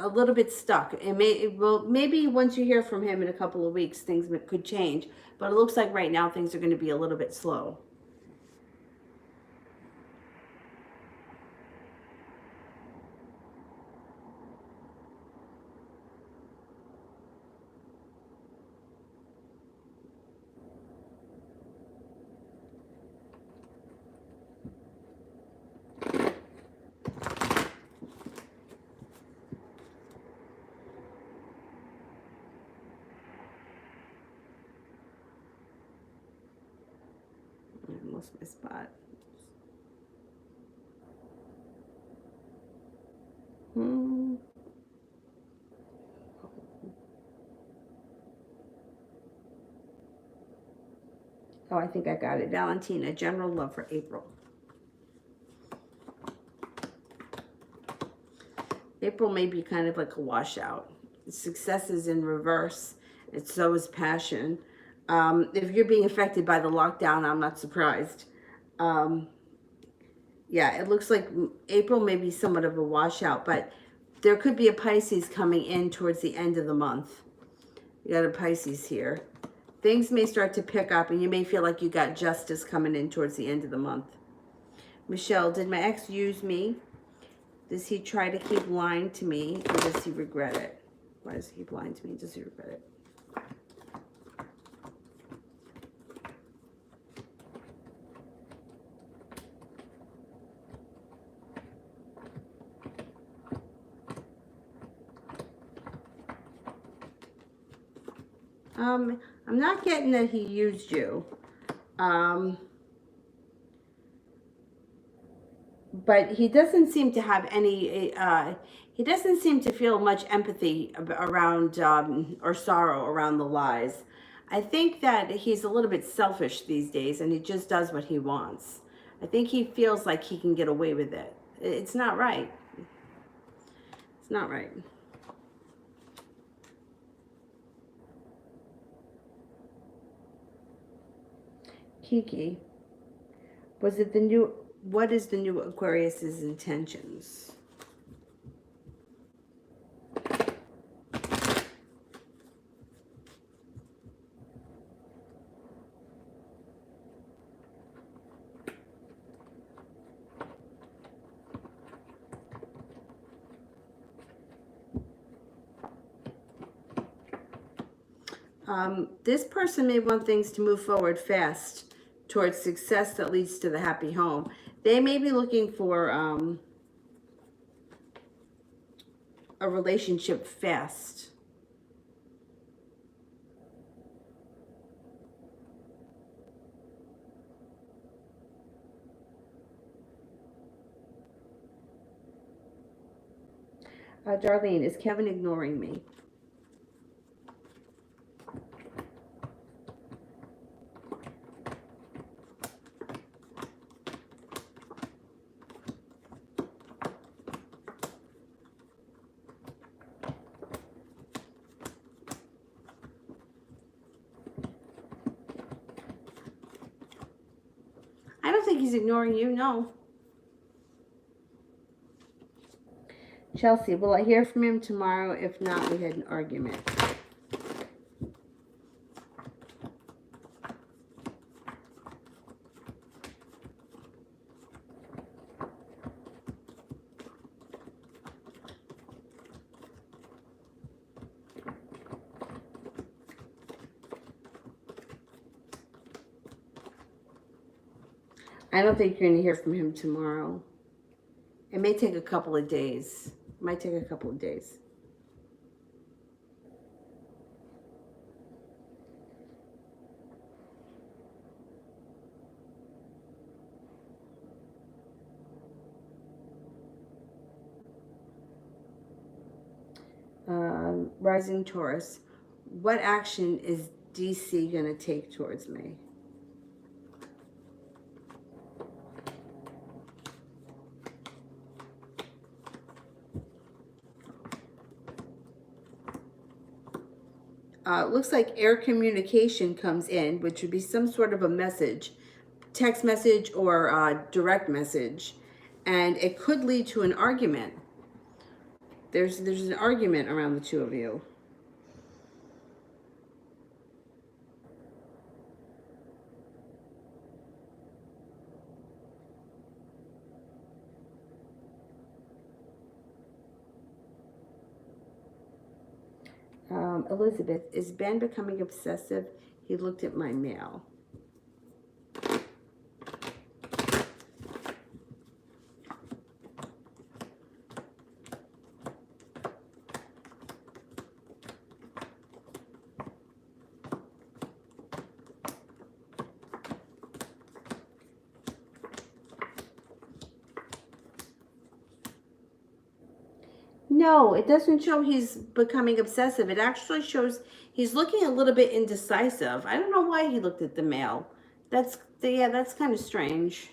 little bit stuck. Well, maybe once you hear from him in a couple of weeks, things could change. But it looks like right now things are going to be a little bit slow. I lost my spot. Oh, I think I got it. Valentina, general love for April. April may be kind of like a washout. Success is in reverse, and so is passion. If you're being affected by the lockdown, I'm not surprised. Yeah, it looks like April may be somewhat of a washout, but there could be a Pisces coming in towards the end of the month. You got a Pisces here. Things may start to pick up, and you may feel like you got justice coming in towards the end of the month. Michelle, did my ex use me? Does he try to keep lying to me, or does he regret it? Why does he keep lying to me? Does he regret it? I'm not getting that he used you. But he doesn't seem to have any, he doesn't seem to feel much empathy around, or sorrow around the lies. I think that he's a little bit selfish these days, and he just does what he wants. I think he feels like he can get away with it. It's not right. It's not right. Kiki, was it the new, what is the new Aquarius's intentions? This person may want things to move forward fast towards success that leads to the happy home. They may be looking for a relationship fast. Darlene, is Kevin ignoring me? think he's ignoring you, no. Chelsea, will I hear from him tomorrow? If not, we had an argument. I don't think you're going to hear from him tomorrow. It may take a couple of days. It might take a couple of days. Rising Taurus, what action is DC going to take towards me? Looks like air communication comes in, which would be some sort of a message, text message or direct message, and it could lead to an argument. There's an argument around the two of you. Elizabeth, is Ben becoming obsessive? He looked at my mail. No, it doesn't show he's becoming obsessive. It actually shows he's looking a little bit indecisive. I don't know why he looked at the mail. That's kind of strange.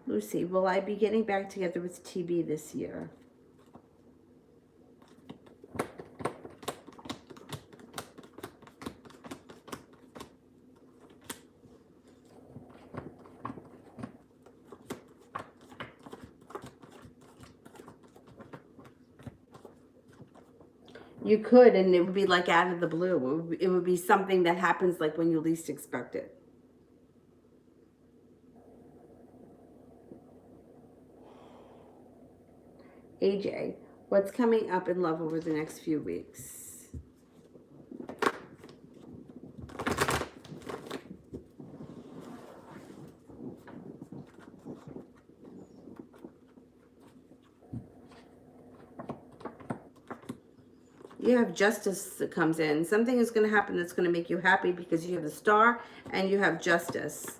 Lucy, will I be getting back together with TB this year? You could, and it would be like out of the blue. It would be something that happens like when you least expect it. AJ, what's coming up in love over the next few weeks? You have justice that comes in. Something is going to happen that's going to make you happy because you have the star and you have justice.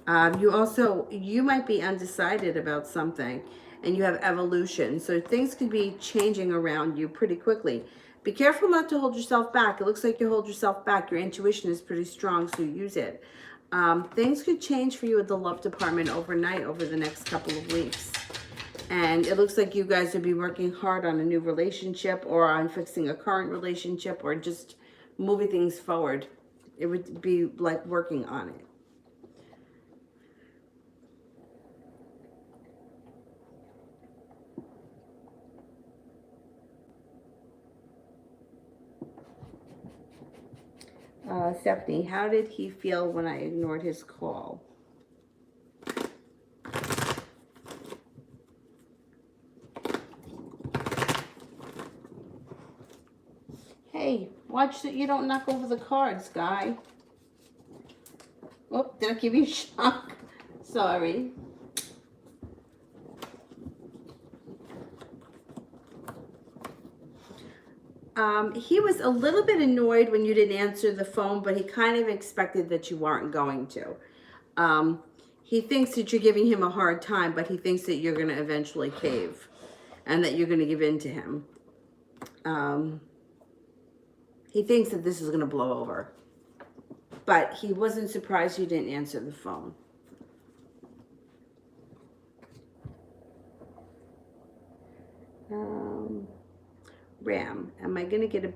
You might be undecided about something, and you have evolution. So things could be changing around you pretty quickly. Be careful not to hold yourself back. It looks like you hold yourself back. Your intuition is pretty strong, so use it. Things could change for you at the love department overnight over the next couple of weeks. And it looks like you guys would be working hard on a new relationship or on fixing a current relationship or just moving things forward. It would be like working on it. Stephanie, how did he feel when I ignored his call? Hey, watch that you don't knock over the cards, guy. Oh, did I give you a shock? Sorry. He was a little bit annoyed when you didn't answer the phone, but he kind of expected that you weren't going to. He thinks that you're giving him a hard time, but he thinks that you're going to eventually cave and that you're going to give in to him. He thinks that this is going to blow over, but he wasn't surprised you didn't answer the phone. Ram, am I going to get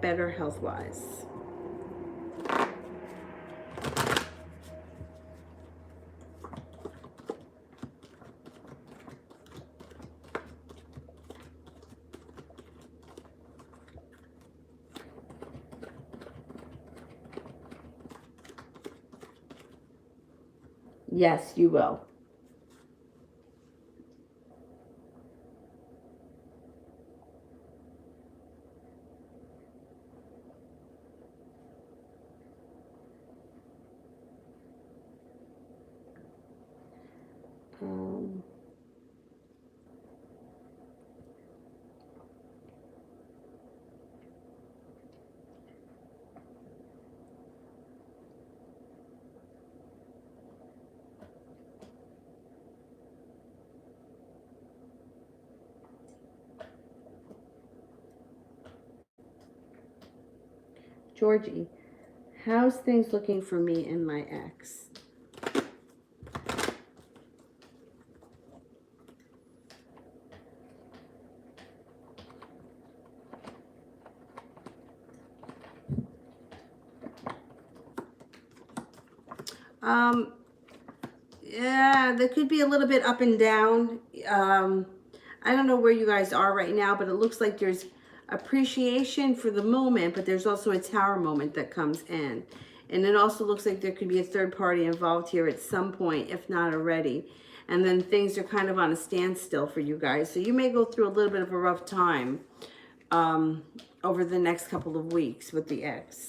better health-wise? Yes, you will. Georgie, how's things looking for me and my ex? Yeah, there could be a little bit up and down. I don't know where you guys are right now, but it looks like there's appreciation for the moment, but there's also a tower moment that comes in. And it also looks like there could be a third party involved here at some point, if not already. And then things are kind of on a standstill for you guys. So you may go through a little bit of a rough time over the next couple of weeks with the ex.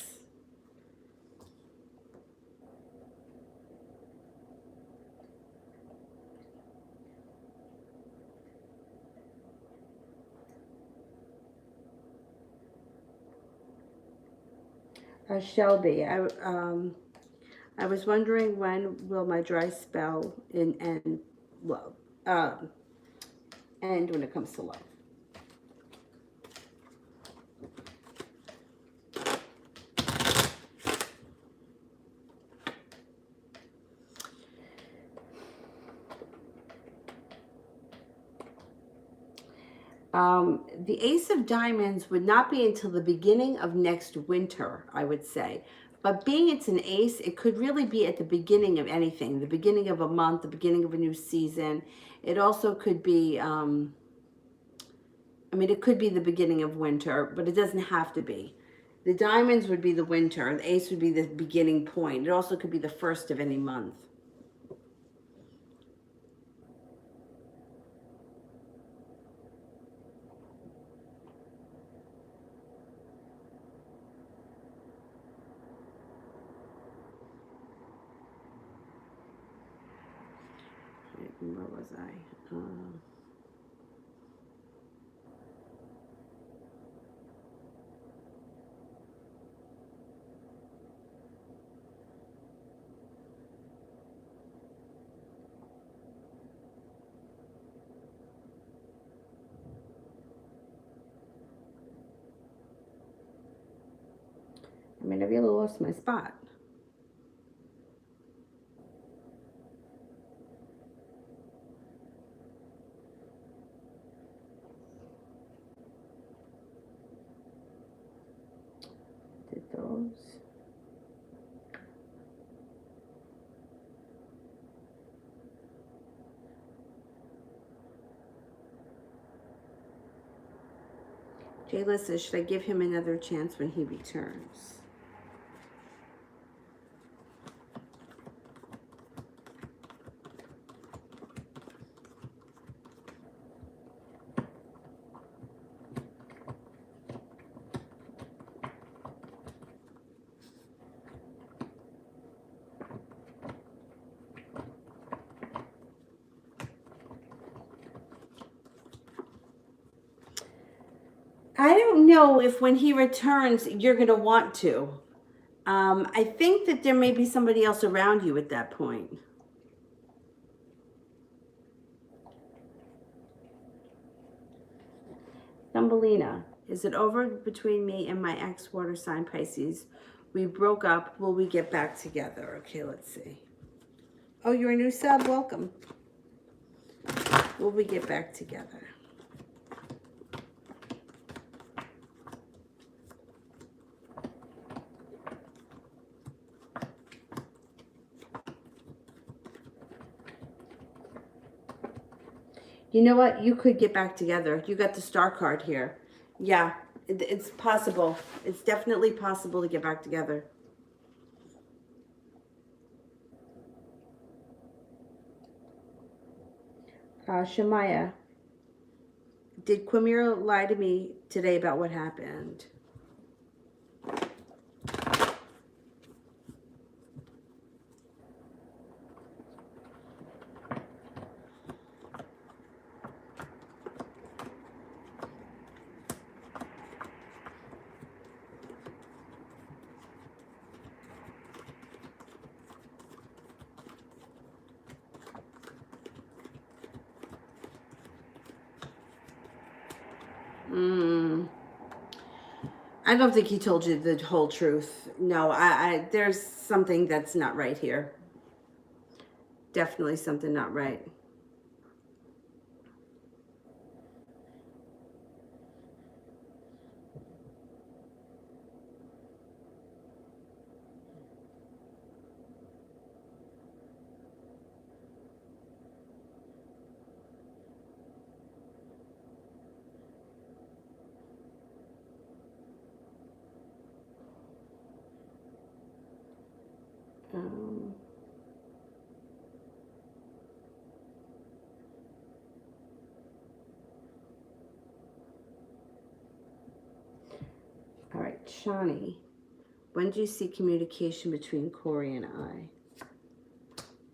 Shelby, I was wondering when will my dry spell end love, end when it comes to love. The Ace of Diamonds would not be until the beginning of next winter, I would say. But being it's an ace, it could really be at the beginning of anything, the beginning of a month, the beginning of a new season. It also could be, I mean, it could be the beginning of winter, but it doesn't have to be. The diamonds would be the winter, the ace would be the beginning point. It also could be the first of any month. Where was I? I mean, I really lost my spot. Did those. Jayla says, should I give him another chance when he returns? I don't know if when he returns, you're going to want to. I think that there may be somebody else around you at that point. Thumbelina, is it over between me and my ex water sign Pisces? We broke up. Will we get back together? Okay, let's see. Oh, you're a new sub. Welcome. Will we get back together? You know what? You could get back together. You got the star card here. Yeah, it's possible. It's definitely possible to get back together. Shemaya, did Quimira lie to me today about what happened? I don't think he told you the whole truth. No, there's something that's not right here. Definitely something not right. All right, Shani, when do you see communication between Corey and I?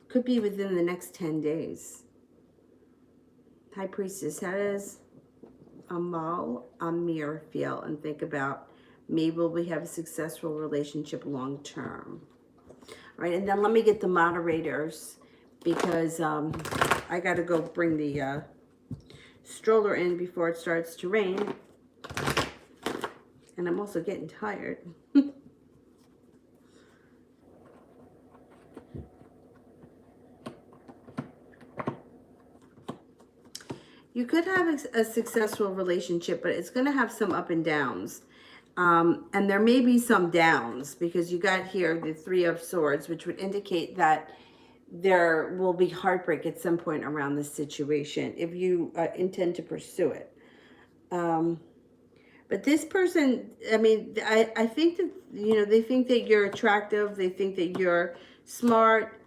Could be within the next 10 days. High Priestess, how does Amal Amir feel and think about me? Will we have a successful relationship long term? All right, and then let me get the moderators because I got to go bring the stroller in before it starts to rain. And I'm also getting tired. You could have a successful relationship, but it's going to have some up and downs. And there may be some downs because you got here the Three of Swords, which would indicate that there will be heartbreak at some point around this situation if you intend to pursue it. But this person, I mean, I think that, you know, they think that you're attractive. They think that you're smart,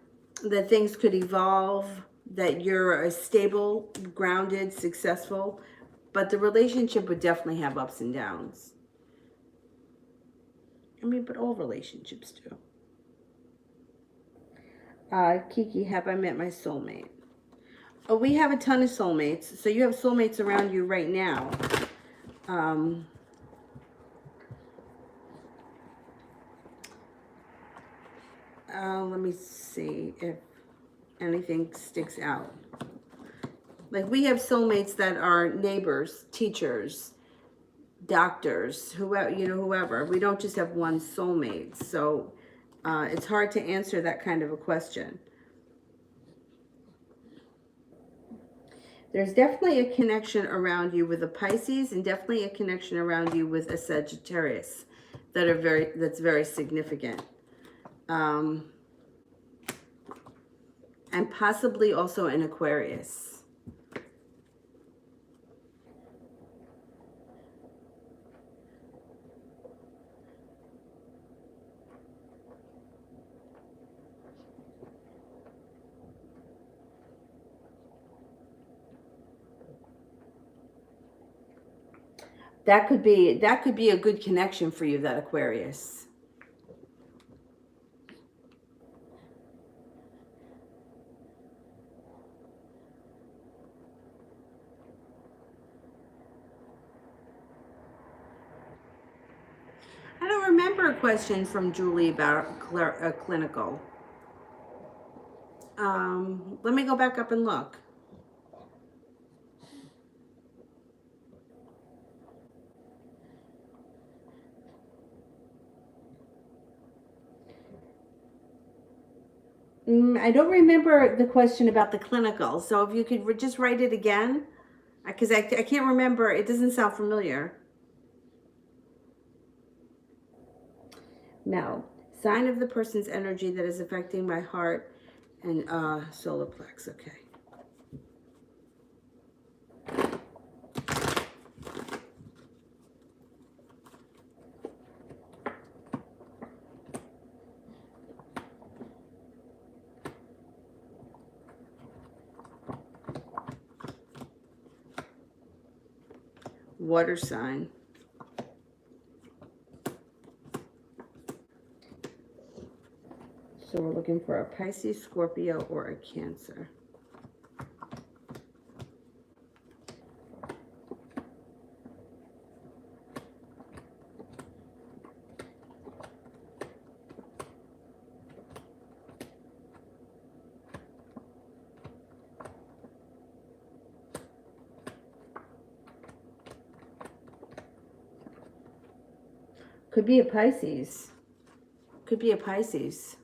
that things could evolve, that you're a stable, grounded, successful. But the relationship would definitely have ups and downs. I mean, but all relationships do. Kiki, have I met my soulmate? Oh, we have a ton of soulmates. So you have soulmates around you right now. Let me see if anything sticks out. Like we have soulmates that are neighbors, teachers, doctors, whoever, you know, whoever. We don't just have one soulmate. So it's hard to answer that kind of a question. There's definitely a connection around you with a Pisces and definitely a connection around you with a Sagittarius that's very significant. And possibly also an Aquarius. That could be a good connection for you, that Aquarius. I don't remember a question from Julie about clinical. Let me go back up and look. I don't remember the question about the clinical. So if you could just write it again, because I can't remember. It doesn't sound familiar. Mel, sign of the person's energy that is affecting my heart and solar plex. Okay. Water sign. So we're looking for a Pisces, Scorpio, or a Cancer. Could be a Pisces. Could be a Pisces.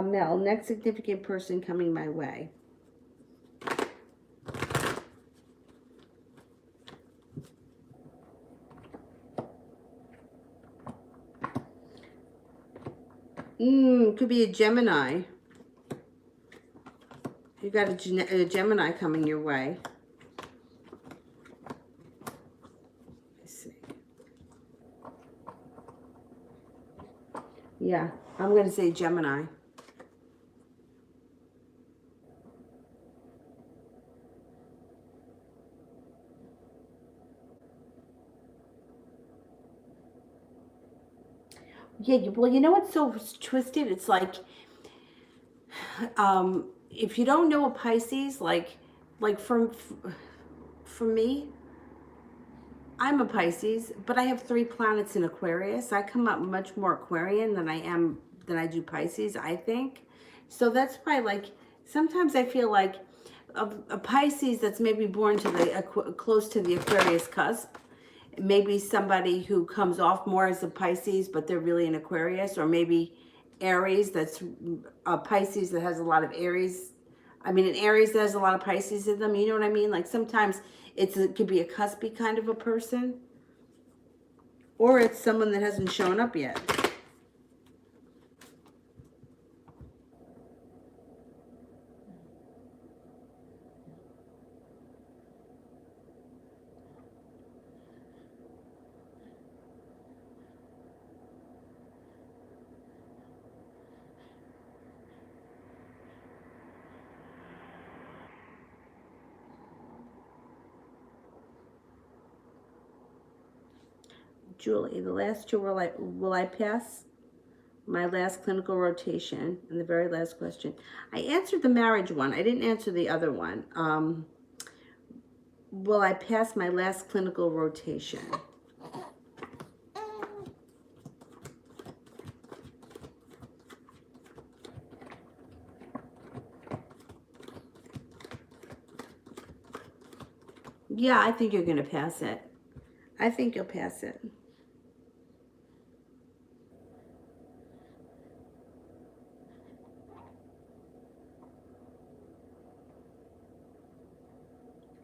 Mel, next significant person coming my way. Could be a Gemini. You got a Gemini coming your way. Let's see. Yeah, I'm going to say Gemini. Yeah, well, you know what's so twisted? It's like, if you don't know a Pisces, like for me, I'm a Pisces, but I have 3 planets in Aquarius. I come up much more Aquarian than I do Pisces, I think. So that's why, like, sometimes I feel like a Pisces that's maybe born to the close to the Aquarius cusp, maybe somebody who comes off more as a Pisces, but they're really an Aquarius, or maybe Aries, that's a Pisces that has a lot of Aries. I mean, an Aries that has a lot of Pisces in them. You know what I mean? Like sometimes it could be a cuspy kind of a person, or it's someone that hasn't shown up yet. Julie, the last 2 will I pass my last clinical rotation? And the very last question, I answered the marriage one. I didn't answer the other one. Will I pass my last clinical rotation? Yeah, I think you're going to pass it. I think you'll pass it.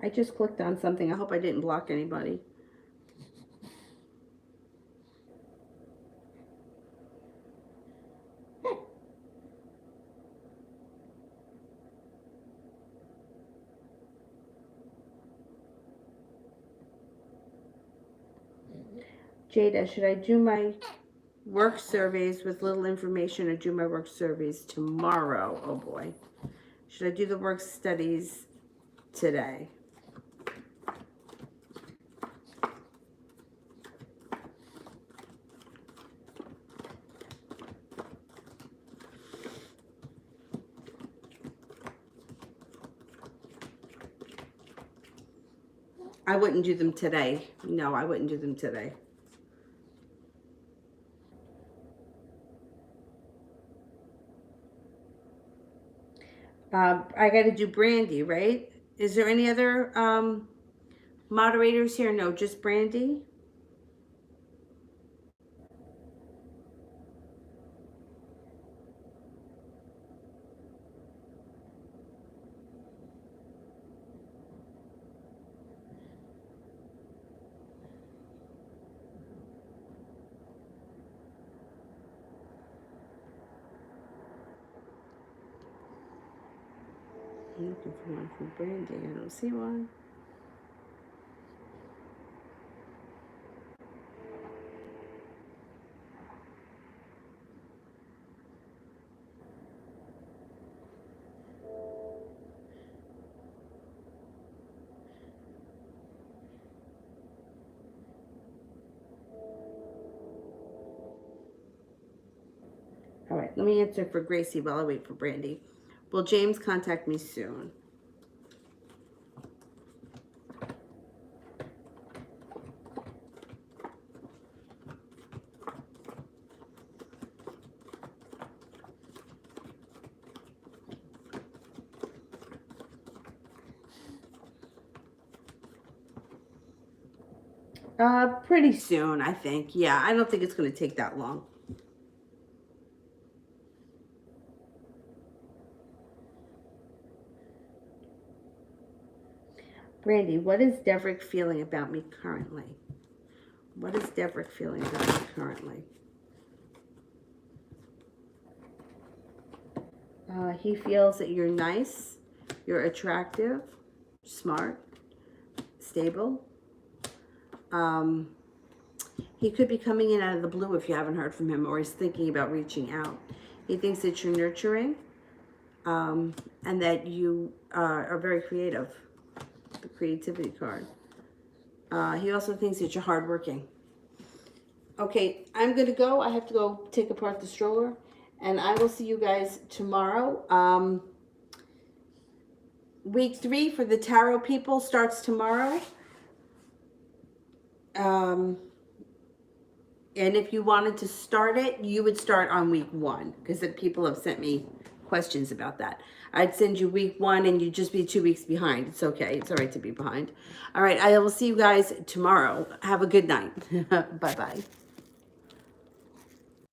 I just clicked on something. I hope I didn't block anybody. Jada, should I do my work surveys with little information or do my work surveys tomorrow? Oh boy. Should I do the work studies today? I wouldn't do them today. No, I wouldn't do them today. I got to do Brandy, right? Is there any other moderators here? No, just Brandy. I'm looking for one from Brandy. I don't see one. All right, let me answer for Gracie while I wait for Brandy. Will James contact me soon? Pretty soon, I think. Yeah, I don't think it's going to take that long. Brandy, what is Deverick feeling about me currently? What is Deverick feeling about me currently? He feels that you're nice, you're attractive, smart, stable. He could be coming in out of the blue if you haven't heard from him, or he's thinking about reaching out. He thinks that you're nurturing, and that you are very creative. The creativity card. He also thinks that you're hardworking. Okay, I'm going to go. I have to go take apart the stroller, and I will see you guys tomorrow. Week 3 for the tarot people starts tomorrow. And if you wanted to start it, you would start on week 1, because the people have sent me questions about that. I'd send you week 1 and you'd just be 2 weeks behind. It's okay. It's all right to be behind. All right. I will see you guys tomorrow. Have a good night. Bye-bye.